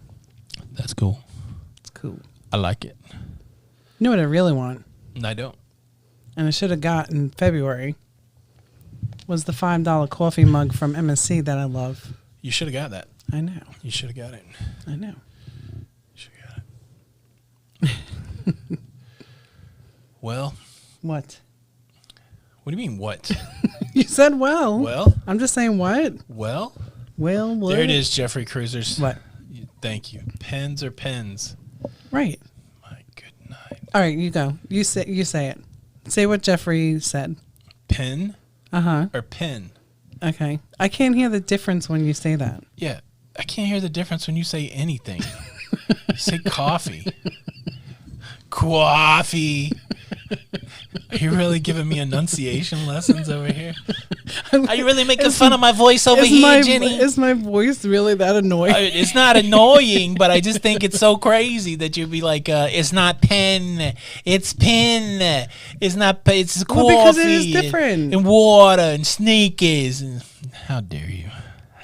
That's cool. It's cool. I like it. You know what I really want? I don't. And I should have got in February was the $5 coffee mug from MSC that I love. You should have got that. I know. You should have got it. I know. You should have got it. Well. What? What do you mean, what? You said well. Well? I'm just saying what? Well? Well, what? There it is, Jeffrey Cruisers. What? Thank you. Pens or pens? Right. My good night. All right, you go. You say it. Say what Jeffrey said. Pen? Uh-huh. Or pen? Okay. I can't hear the difference when you say that. Yeah. I can't hear the difference when you say anything. You say coffee. Coffee. Are you really giving me enunciation lessons over here? Are you really making fun of my voice over here, Jenny? Is my voice really that annoying? It's not annoying, but I just think it's so crazy that you'd be like, it's not pen, it's pin. It's not, it's coffee. Well, because it is different. And water and sneakers. And how dare you?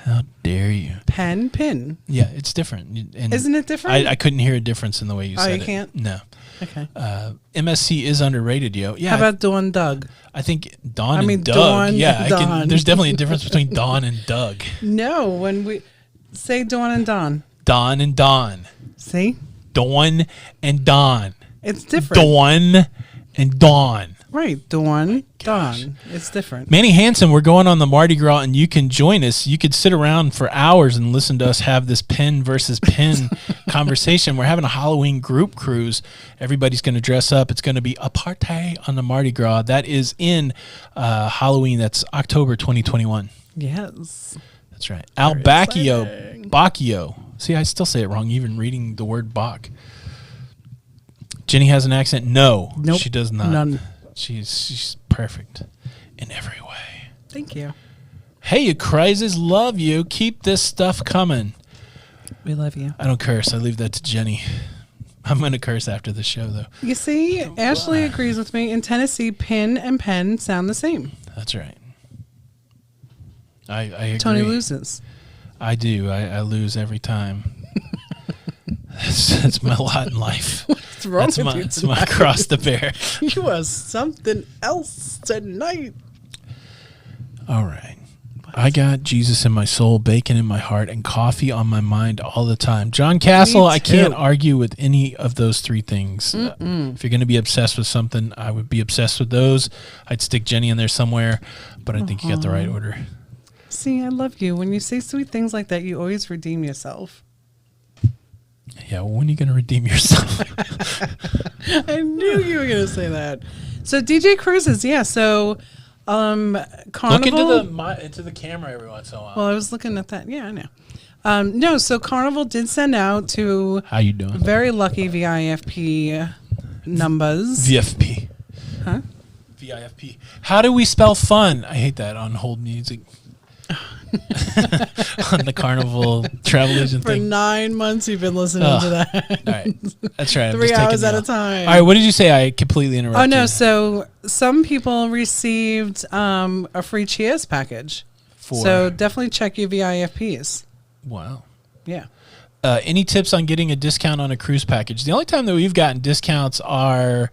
How dare you? Pen, pin. Yeah, it's different. And isn't it different? I couldn't hear a difference in the way you said it. Oh, you can't? No. Okay. MSC is underrated, yo. Yeah. How about Dawn Doug? I think Dawn and Doug. Dawn, yeah, Dawn. There's definitely a difference between Dawn and Doug. No, when we say Dawn and Dawn. Dawn and Dawn. See? Dawn and Dawn. It's different. Dawn and Dawn. Right, Dawn, Dawn. It's different. Manny Hansen, we're going on the Mardi Gras, and you can join us. You could sit around for hours and listen to us have this pen versus pen conversation. We're having a Halloween group cruise. Everybody's going to dress up. It's going to be a party on the Mardi Gras. That is in Halloween. That's October 2021. Yes. That's right. Al Bacchio. See, I still say it wrong, even reading the word Bach. Jenny has an accent? No, nope, she does not. None. She's perfect in every way. Thank you. Hey, you crazes, love you. Keep this stuff coming. We love you. I don't curse. I leave that to Jenny. I'm going to curse after the show, though. You see, Ashley agrees with me. In Tennessee, pin and pen sound the same. That's right. I agree. Tony loses. I do. I lose every time. That's my lot in life. What's wrong with you tonight? That's my cross to bear. You are something else tonight. All right. I got Jesus in my soul, bacon in my heart, and coffee on my mind all the time. John Castle, I can't argue with any of those three things. If you're going to be obsessed with something, I would be obsessed with those. I'd stick Jenny in there somewhere, but I think you got the right order. See, I love you. When you say sweet things like that, you always redeem yourself. Yeah, well, when are you going to redeem yourself? I knew you were going to say that. So DJ Cruises, yeah. So Carnival. Look into the camera every once in a while. Well, I was looking at that. Yeah, I know. No, so Carnival did send out to how you doing? Very lucky VIFP numbers. VFP. Huh? VIFP. How do we spell fun? I hate that on hold music. on the Carnival travel agent For thing. 9 months, you've been listening to that. All right, that's right. I'm 3 just hours taking at you a off. time. All right, what did you say? I completely interrupted. Oh, no. you. So some people received a free Cheers package. So definitely check your VIFPs. Wow. Yeah. Any tips on getting a discount on a cruise package? The only time that we've gotten discounts are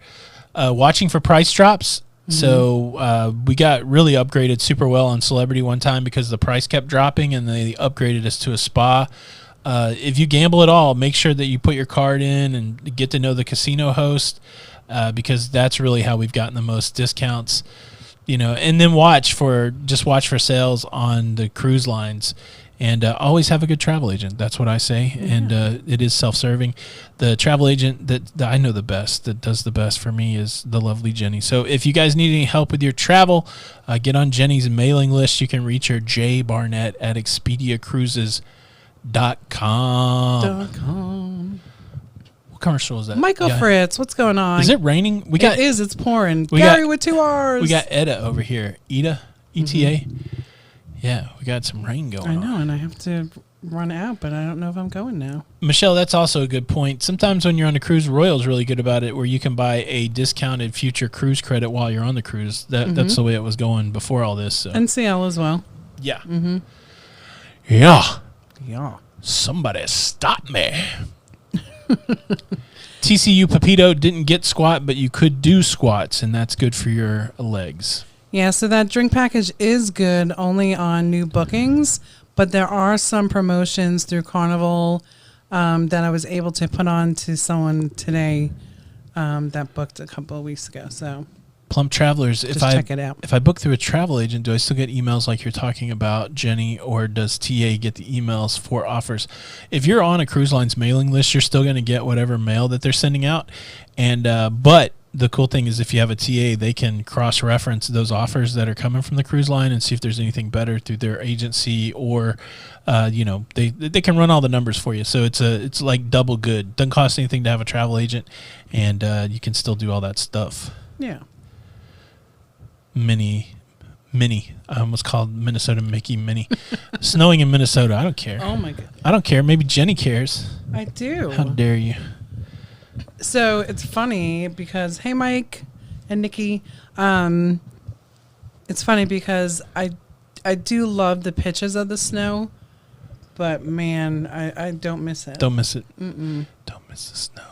watching for price drops. So we got really upgraded super well on Celebrity one time because the price kept dropping and they upgraded us to a spa. If you gamble at all, make sure that you put your card in and get to know the casino host because that's really how we've gotten the most discounts. You know, and then watch for sales on the cruise lines. And always have a good travel agent. That's what I say. Yeah. And it is self-serving. The travel agent that I know the best, that does the best for me, is the lovely Jenny. So if you guys need any help with your travel, get on Jenny's mailing list. You can reach her, Barnette at ExpediaCruises.com. What commercial is that? Michael Fritz, what's going on? Is it raining? It is. It's pouring. Gary with 2 R's. We got Etta over here. Eda? ETA? Yeah, we got some rain going on. I know, and I have to run out, but I don't know if I'm going now. Michelle, that's also a good point. Sometimes when you're on a cruise, Royal's really good about it, where you can buy a discounted future cruise credit while you're on the cruise. That's the way it was going before all this. So. And CL as well. Yeah. Yeah. Somebody stop me. TCU Pepito didn't get squat, but you could do squats, and that's good for your legs. Yeah, so that drink package is good only on new bookings, but there are some promotions through Carnival that I was able to put on to someone today that booked a couple of weeks ago. So, Plump Travelers, check it out. If I book through a travel agent, do I still get emails like you're talking about, Jenny, or does TA get the emails for offers? If you're on a cruise line's mailing list, you're still going to get whatever mail that they're sending out, and but the cool thing is if you have a TA, they can cross-reference those offers that are coming from the cruise line and see if there's anything better through their agency, or they can run all the numbers for you. So it's like double good. Doesn't cost anything to have a travel agent, and you can still do all that stuff. Yeah. Minnie. I almost called Minnesota Mickey Minnie. Snowing in Minnesota. I don't care. Oh my God. I don't care. Maybe Jenny cares. I do. How dare you? So it's funny because, hey, Mike and Nikki, it's funny because I do love the pictures of the snow, but man, I don't miss it. Don't miss it. Don't miss the snow.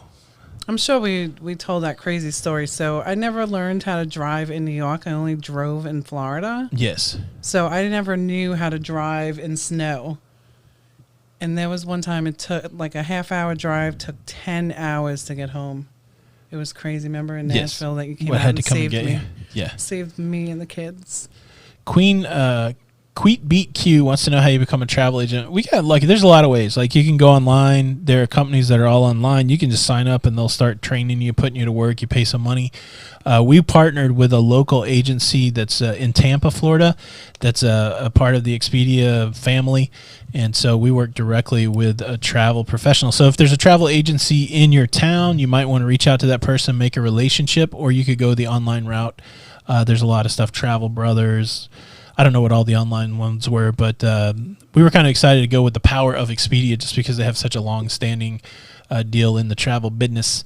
I'm sure we told that crazy story. So I never learned how to drive in New York. I only drove in Florida. Yes. So I never knew how to drive in snow. And there was one time it took like a half-hour drive, took 10 hours to get home. It was crazy. Remember in Nashville that you came out and saved me? Yeah. Saved me and the kids. Queet Beat Q wants to know how you become a travel agent. We got lucky. There's a lot of ways. Like you can go online. There are companies that are all online. You can just sign up and they'll start training you, putting you to work. You pay some money. We partnered with a local agency that's in Tampa, Florida. That's a part of the Expedia family. And so we work directly with a travel professional. So if there's a travel agency in your town, you might want to reach out to that person, make a relationship, or you could go the online route. There's a lot of stuff. Travel Brothers. I don't know what all the online ones were, but we were kind of excited to go with the power of Expedia just because they have such a long-standing deal in the travel business.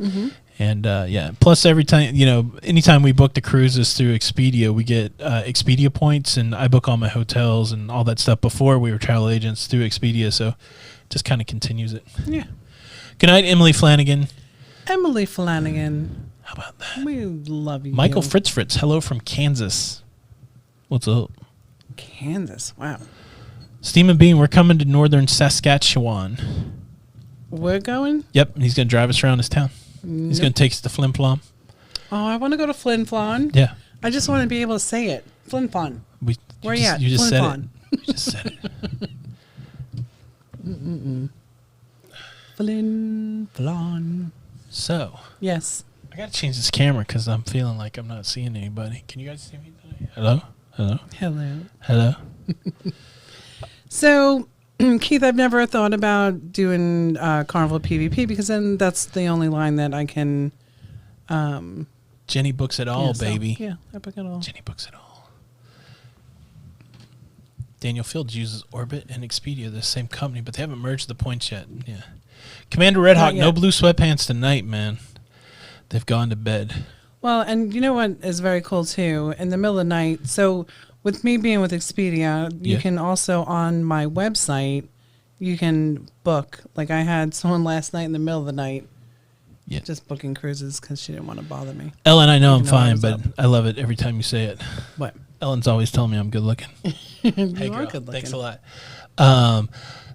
And plus every time, anytime we book the cruises through Expedia, we get Expedia points, and I book all my hotels and all that stuff before we were travel agents through Expedia, so just kind of continues it. Yeah. Good night, Emily Flanagan. Emily Flanagan. How about that? We love you. Michael Fritz, hello from Kansas. What's up? Kansas, wow. Steam and Bean, we're coming to northern Saskatchewan. We're going? Yep, he's going to drive us around his town. He's going to take us to Flin Flon. Oh, I want to go to Flin Flon. Yeah. I just want to be able to say it. Flin Flon. Where you at? You just Flin said Flon. it. You just said it. Flin Flon. So. Yes. I got to change this camera because I'm feeling like I'm not seeing anybody. Can you guys see me today? Hello? Hello? Hello. Hello? So, Keith, I've never thought about doing Carnival PvP because then that's the only line that I can. Jenny books it all, baby. Yeah, I book it all. Jenny books it all. Daniel Fields uses Orbit and Expedia, the same company, but they haven't merged the points yet. Yeah. Commander Red Hawk, no blue sweatpants tonight, man. They've gone to bed. Well, and you know what is very cool, too? In the middle of the night, so with me being with Expedia, you can also, on my website, you can book. Like, I had someone last night in the middle of the night just booking cruises because she didn't want to bother me. Ellen, I know I'm fine, but I love it every time you say it. What? Ellen's always telling me I'm good looking. You hey, are girl, good looking. thanks a lot.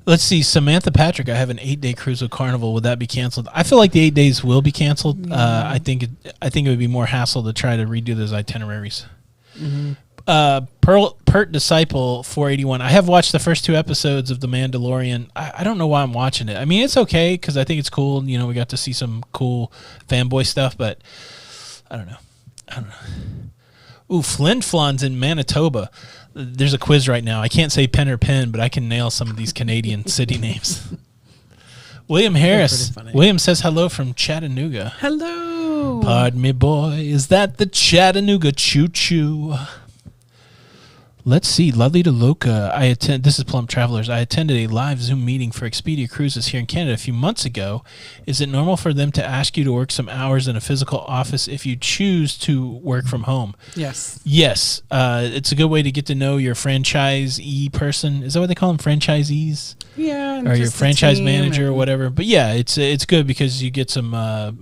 Let's see, Samantha Patrick. I have an 8-day cruise with Carnival. Would that be canceled? I feel like the 8 days will be canceled. Yeah. I think it would be more hassle to try to redo those itineraries. Mm-hmm. Pert Disciple 481. I have watched the first 2 episodes of The Mandalorian. I don't know why I'm watching it. I mean, it's okay because I think it's cool. You know, we got to see some cool fanboy stuff, but I don't know. Ooh, Flin Flon's in Manitoba. There's a quiz right now. I can't say pen or pen, but I can nail some of these Canadian city names. William Harris. William says hello from Chattanooga. Hello. Pardon me, boy. Is that the Chattanooga choo-choo? Let's see. Lido Loca. This is Plum Travelers. I attended a live Zoom meeting for Expedia Cruises here in Canada a few months ago. Is it normal for them to ask you to work some hours in a physical office if you choose to work from home? Yes. Yes. It's a good way to get to know your franchisee person. Is that what they call them? Franchisees? Yeah. Or your franchise manager or whatever. But yeah, it's good because you get some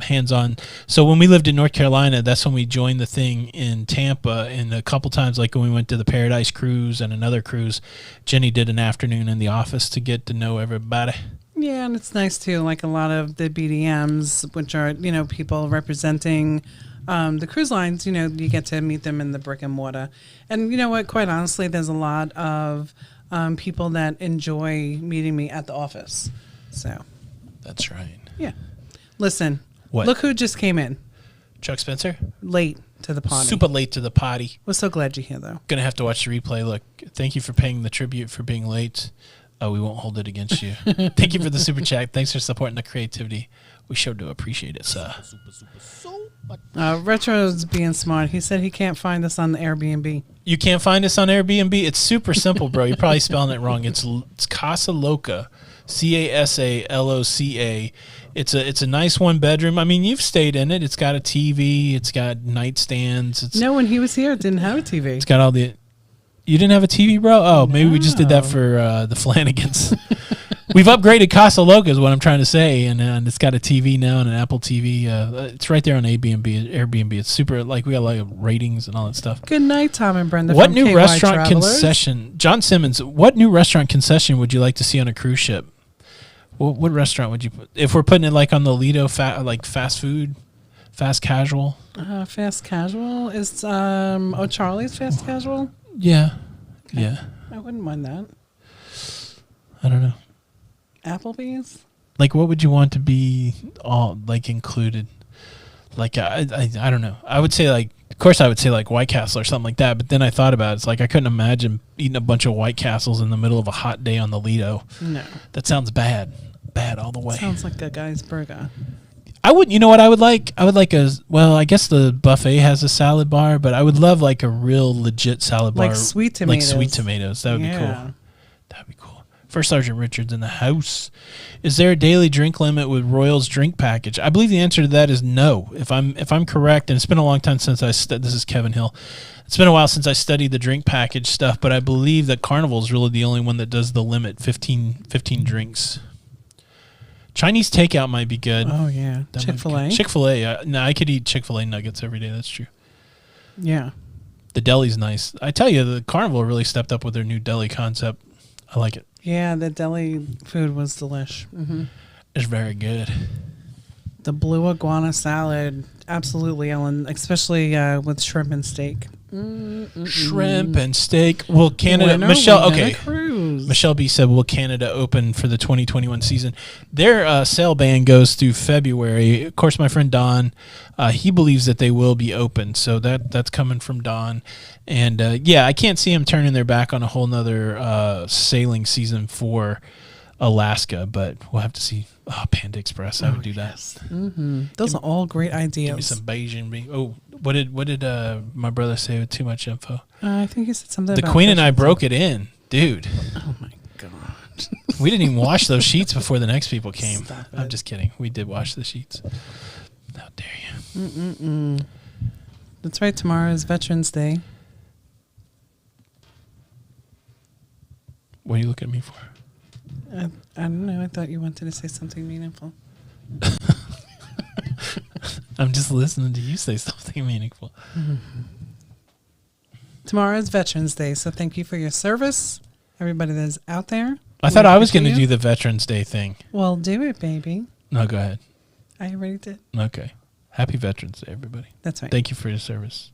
hands-on. So when we lived in North Carolina, that's when we joined the thing in Tampa. And a couple times, like when we went to the Paradise Cruise and another cruise, Jenny did an afternoon in the office to get to know everybody. Yeah, and it's nice too. Like a lot of the BDMs, which are people representing the cruise lines. You get to meet them in the brick and mortar. And you know what? Quite honestly, there's a lot of people that enjoy meeting me at the office. So that's right. Yeah. Listen. What? Look who just came in. Chuck Spencer. Late to the party. Super late to the party. We're so glad you're here, though. Gonna have to watch the replay. Look, thank you for paying the tribute for being late. We won't hold it against you. Thank you for the super chat. Thanks for supporting the creativity. We sure do appreciate it, sir. Retro's being smart. He said he can't find us on the Airbnb. You can't find us on Airbnb? It's super simple, bro. You're probably spelling it wrong. It's Casa Loca, CASALOCA. It's a nice 1-bedroom. I mean, you've stayed in it. It's got a TV. It's got nightstands. No, when he was here, it didn't have a TV. It's got all the... You didn't have a TV, bro? Oh, no. Maybe we just did that for the Flanagans. We've upgraded Casa Loca is what I'm trying to say, and it's got a TV now and an Apple TV. It's right there on Airbnb. It's super, like, we got like ratings and all that stuff. Good night, Tom and Brenda. What new restaurant concession? John Simmons, what new restaurant concession would you like to see on a cruise ship? What restaurant would you put? If we're putting it like on the Lido, like fast food, fast casual? Fast casual? Is Charlie's fast casual? Yeah. Okay. Yeah. I wouldn't mind that. I don't know. Applebee's? Like, what would you want to be all, like, included? Like, I don't know. I would say, like, of course I would say, like, White Castle or something like that, but then I thought about it. It's like I couldn't imagine eating a bunch of White Castles in the middle of a hot day on the Lido. No. That sounds bad. Bad all the way. Sounds like a guy's burger. You know what I would like? I would like I guess the buffet has a salad bar, but I would love like a real legit salad bar. Like sweet tomatoes. Like sweet tomatoes. That would be cool. That would be cool. First Sergeant Richards in the house. Is there a daily drink limit with Royals drink package? I believe the answer to that is no. If I'm correct, and it's been a long time since this is Kevin Hill. It's been a while since I studied the drink package stuff, but I believe that Carnival is really the only one that does the limit, 15 drinks. Chinese takeout might be good. Oh, yeah. Chick-fil-A? Chick-fil-A. No, I could eat Chick-fil-A nuggets every day. That's true. Yeah. The deli's nice. I tell you, the Carnival really stepped up with their new deli concept. I like it. Yeah, the deli food was delish. Mm-hmm. It's very good. The blue iguana salad. Absolutely, Ellen. Especially with shrimp and steak. Shrimp and steak. Will Canada... Michelle... Okay. Michelle B. said, will Canada open for the 2021 season? Their sail ban goes through February. Of course, my friend Don, he believes that they will be open. So that's coming from Don. And, yeah, I can't see him turning their back on a whole nother sailing season for Alaska. But we'll have to see. Oh, Panda Express. I would do that. Mm-hmm. Those are all great ideas. Give me some Beijing beef. Oh, what did my brother say with too much info? I think he said something the about Queen and I broke it in. Dude. Oh, my God. We didn't even wash those sheets before the next people came. Stop it. I'm just kidding. We did wash the sheets. How dare you? That's right. Tomorrow is Veterans Day. What are you looking at me for? I don't know. I thought you wanted to say something meaningful. I'm just listening to you say something meaningful. Tomorrow is Veterans Day, so thank you for your service, everybody that's out there. I thought I was going to do the Veterans Day thing. Well, do it, baby. No, go ahead. I already did. Okay. Happy Veterans Day, everybody. That's right. Thank you for your service.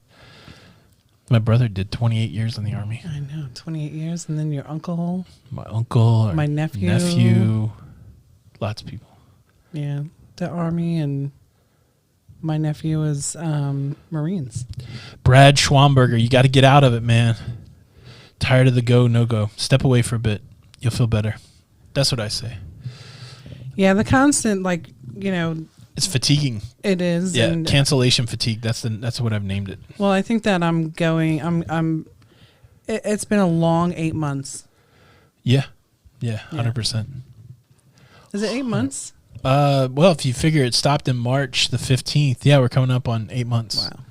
My brother did 28 years in the Army. I know, 28 years, and then your uncle. My uncle. My nephew. Nephew. Lots of people. Yeah, the Army, and my nephew is Marines. Brad Schwamberger, you got to get out of it, man. Tired of the go, no go. Step away for a bit. You'll feel better. That's what I say. Yeah, the constant, It's fatiguing. it is. Yeah, and, cancellation fatigue. That's what I've named it. well, I think that it's been a long 8 months. Yeah, 100%. Is it 8 months? Well, if you figure it stopped in March the 15th, yeah, we're coming up on 8 months. Wow.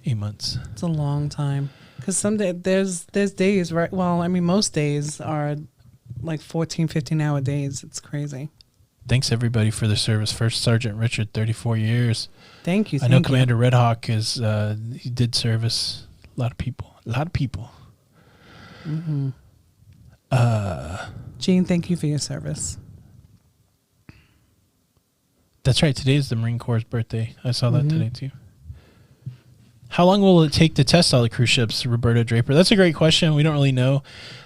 8 months. It's a long time. Because someday there's days, right? Well, I mean, most days are like 14, 15-hour days. It's crazy. Thanks, everybody, for their service. First Sergeant Richard, 34 years. Thank you. I know Commander Red Hawk he did service. A lot of people. Mm-hmm. Gene, thank you for your service. That's right. Today is the Marine Corps' birthday. I saw that today, too. How long will it take to test all the cruise ships, Roberto Draper? That's a great question. We don't really know.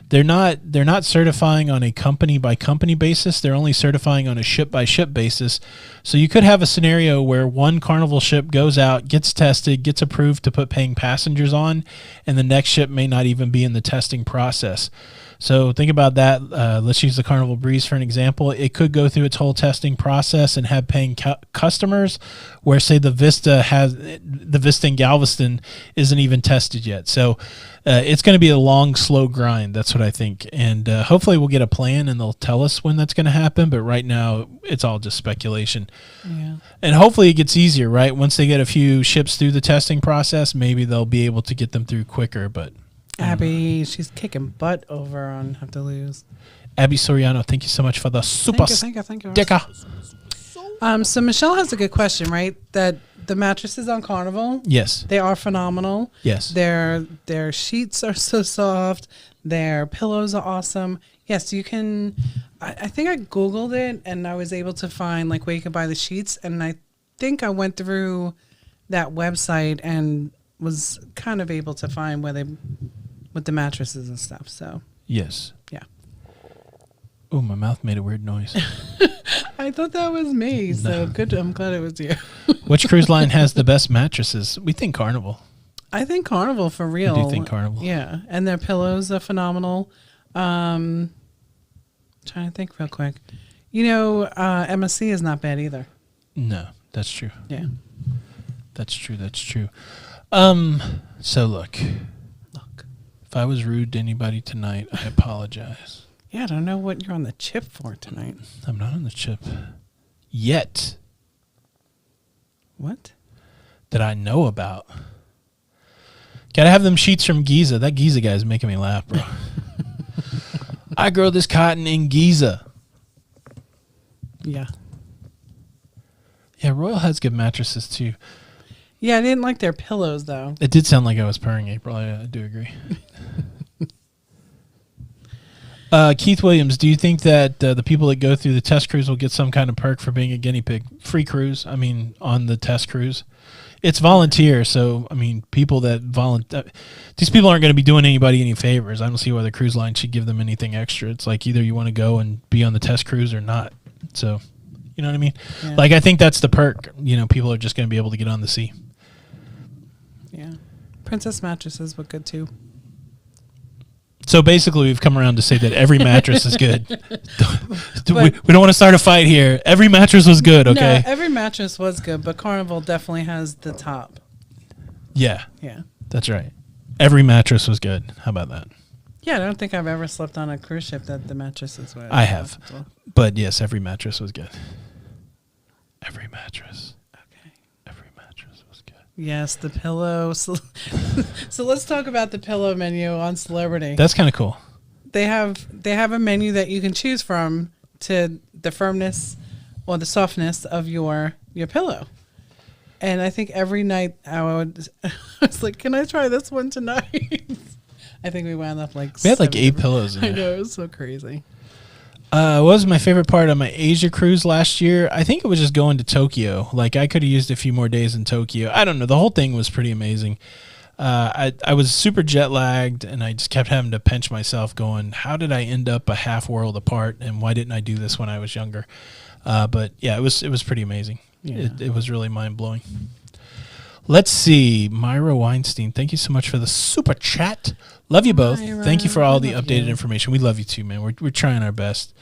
They're not certifying on a company by company basis. They're only certifying on a ship by ship basis. So you could have a scenario where one Carnival ship goes out, gets tested, gets approved to put paying passengers on, and the next ship may not even be in the testing process. So think about that. Let's use the Carnival Breeze for an example. It could go through its whole testing process and have paying customers, where say the Vista in Galveston isn't even tested yet. So it's going to be a long, slow grind. That's what I think. And hopefully we'll get a plan and they'll tell us when that's going to happen. But right now it's all just speculation. Yeah. And hopefully it gets easier, right? Once they get a few ships through the testing process, maybe they'll be able to get them through quicker. But Abby, she's kicking butt over on Have to Lose. Abby Soriano, thank you so much for the super Thank you. sticker. So Michelle has a good question, right? That the mattresses on Carnival, Yes. they are phenomenal. Yes. Their sheets are so soft. Their pillows are awesome. Yes, you can. I think I Googled it and I was able to find like where you could buy the sheets. And I think I went through that website and was kind of able to find where they with the mattresses and stuff. So Yes. yeah. Oh, my mouth made a weird noise. I thought that was me. So good. I'm glad it was you. Which cruise line has the best mattresses? We think Carnival. I think Carnival for real. I do think Carnival. Yeah, and their pillows are phenomenal. Trying to think real quick. MSC is not bad either. No, that's true. Yeah. That's true. So look, if I was rude to anybody tonight, I apologize. Yeah, I don't know what you're on the chip for tonight. I'm not on the chip yet. What? That I know about. Gotta have them sheets from Giza. That Giza guy's making me laugh, bro. I grow this cotton in Giza. Yeah. Yeah, Royal has good mattresses too. Yeah, I didn't like their pillows though. It did sound like I was purring, April. I do agree. Keith Williams, do you think that the people that go through the test cruise will get some kind of perk for being a guinea pig? Free cruise, on the test cruise. It's volunteer, so, people that these people aren't going to be doing anybody any favors. I don't see why the cruise line should give them anything extra. It's like either you want to go and be on the test cruise or not. So, you know what I mean? Yeah. Like, I think that's the perk. People are just going to be able to get on the sea. Yeah. Princess mattresses look good too. So basically, we've come around to say that every mattress is good. We don't want to start a fight here. Every mattress was good, okay? No, every mattress was good, but Carnival definitely has the top. Yeah. Yeah. That's right. Every mattress was good. How about that? Yeah, I don't think I've ever slept on a cruise ship that the mattresses were. I have. But yes, every mattress was good. Every mattress. Okay. Every mattress was good. Yes, the pillow. So let's talk about the pillow menu on Celebrity. That's kind of cool. They have a menu that you can choose from to the firmness or the softness of your pillow. And I think every night I was like, can I try this one tonight? I think we wound up like... We had like 8 pillows in there. I know, it was so crazy. What was my favorite part of my Asia cruise last year? I think it was just going to Tokyo. Like, I could have used a few more days in Tokyo. I don't know. The whole thing was pretty amazing. I was super jet lagged, and I just kept having to pinch myself going, how did I end up a half world apart, and why didn't I do this when I was younger? But, yeah, it was pretty amazing. Yeah. It was really mind-blowing. Let's see. Myra Weinstein, thank you so much for the super chat. Love you both. Myra, thank you for all the updated information. We love you too, man. We're trying our best.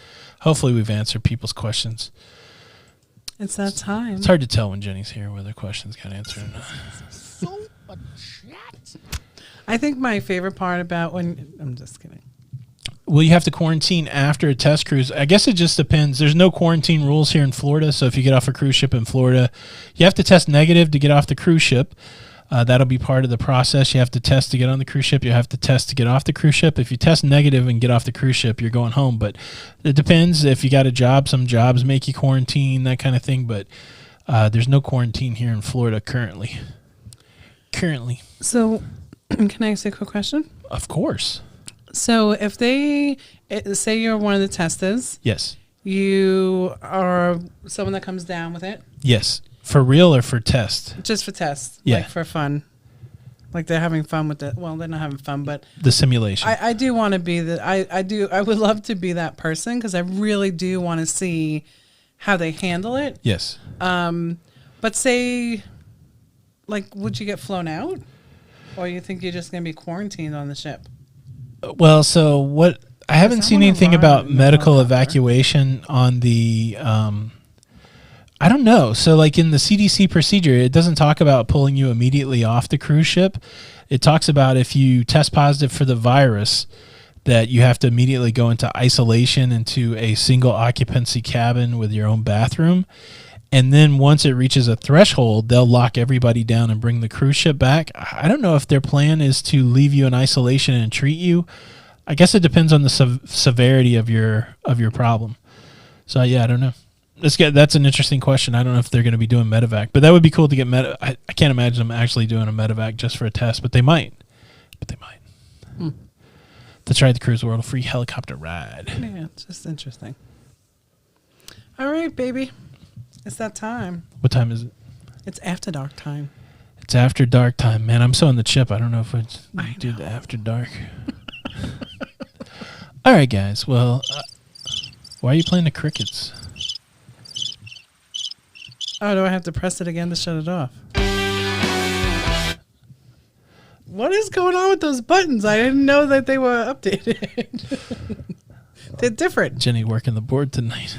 Hopefully we've answered people's questions. It's that time. It's hard to tell when Jenny's here whether questions got answered or not. Super chat. I think my favorite part about when... I'm just kidding. Will you have to quarantine after a test cruise? I guess it just depends. There's no quarantine rules here in Florida, so if you get off a cruise ship in Florida, you have to test negative to get off the cruise ship. That'll be part of the process. You have to test to get on the cruise ship. You have to test to get off the cruise ship. If you test negative and get off the cruise ship, you're going home. But it depends. If you got a job, some jobs make you quarantine, that kind of thing. But there's no quarantine here in Florida currently. So, can I ask you a quick question? Of course. So, if they say you're one of the testers, Yes. you are someone that comes down with it, Yes. For real or for test? just for tests, Yeah. like for fun, like they're having fun with it. Well, they're not having fun, but The simulation. I do want to be that. I would love to be that person because I really do want to see how they handle it. Yes. But say, like, would you get flown out, or you think you're just going to be quarantined on the ship? Well, so what I haven't seen wanna anything ride about in the medical helicopter. evacuation on the I don't know. So like in the CDC procedure, it doesn't talk about pulling you immediately off the cruise ship. It talks about if you test positive for the virus that you have to immediately go into isolation into a single occupancy cabin with your own bathroom. And then once it reaches a threshold, they'll lock everybody down and bring the cruise ship back. I don't know if their plan is to leave you in isolation and treat you. I guess it depends on the severity of your problem. So yeah, I don't know. That's an interesting question. I don't know if they're going to be doing medevac, but that would be cool to get I can't imagine them actually doing a medevac just for a test, but they might. That's right, the Cruise World, a free helicopter ride. Yeah, it's just interesting. All right, baby. It's that time. What time is it? It's after dark time. It's after dark time, man. I'm so on the chip. I don't know if I do know. the after dark. All right, guys. Well, why are you playing the crickets? Oh, do I have to press it again to shut it off? What is going on with those buttons? I didn't know that they were updated. They're different. Jenny working the board tonight.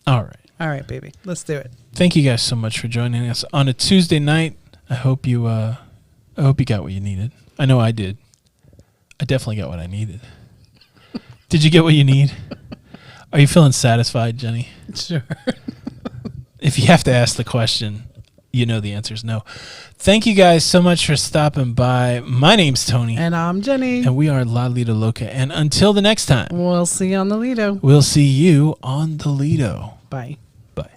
All right. All right, baby. Let's do it. Thank you guys so much for joining us on a Tuesday night. I hope you got what you needed. I know I did. I definitely got what I needed. Did you get what you need? Are you feeling satisfied, Jenny? Sure. If you have to ask the question, you know the answer is no. Thank you guys so much for stopping by. My name's Tony. And I'm Jenny. And we are Lido Loca. And until the next time, We'll see you on the Lido. we'll see you on the Lido. Bye. Bye.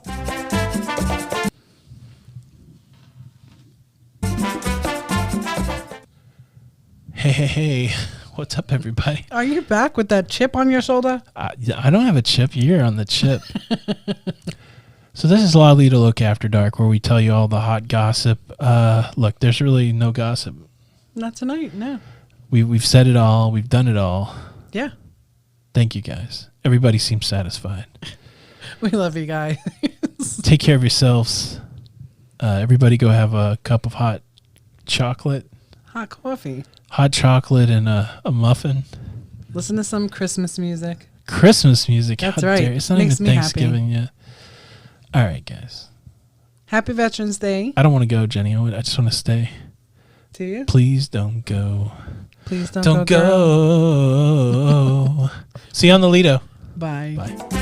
Hey. What's up, everybody? Are you back with that chip on your shoulder? I don't have a chip. You're on the chip. So this is Lido Loca After Dark, where we tell you all the hot gossip. Look, there's really no gossip. Not tonight, no. We've said it all. We've done it all. Yeah. Thank you, guys. Everybody seems satisfied. We love you guys. Take care of yourselves. Everybody go have a cup of hot chocolate. Hot coffee. Hot chocolate and a muffin. Listen to some Christmas music. Christmas music. That's How right. dare. It's not Makes even me happy. Thanksgiving yet. All right, guys. Happy Veterans Day. I don't want to go, Jenny. I just want to stay. to you. Please don't go. Please don't, Don't go. Girl. go. See you on the Lido. Bye. Bye.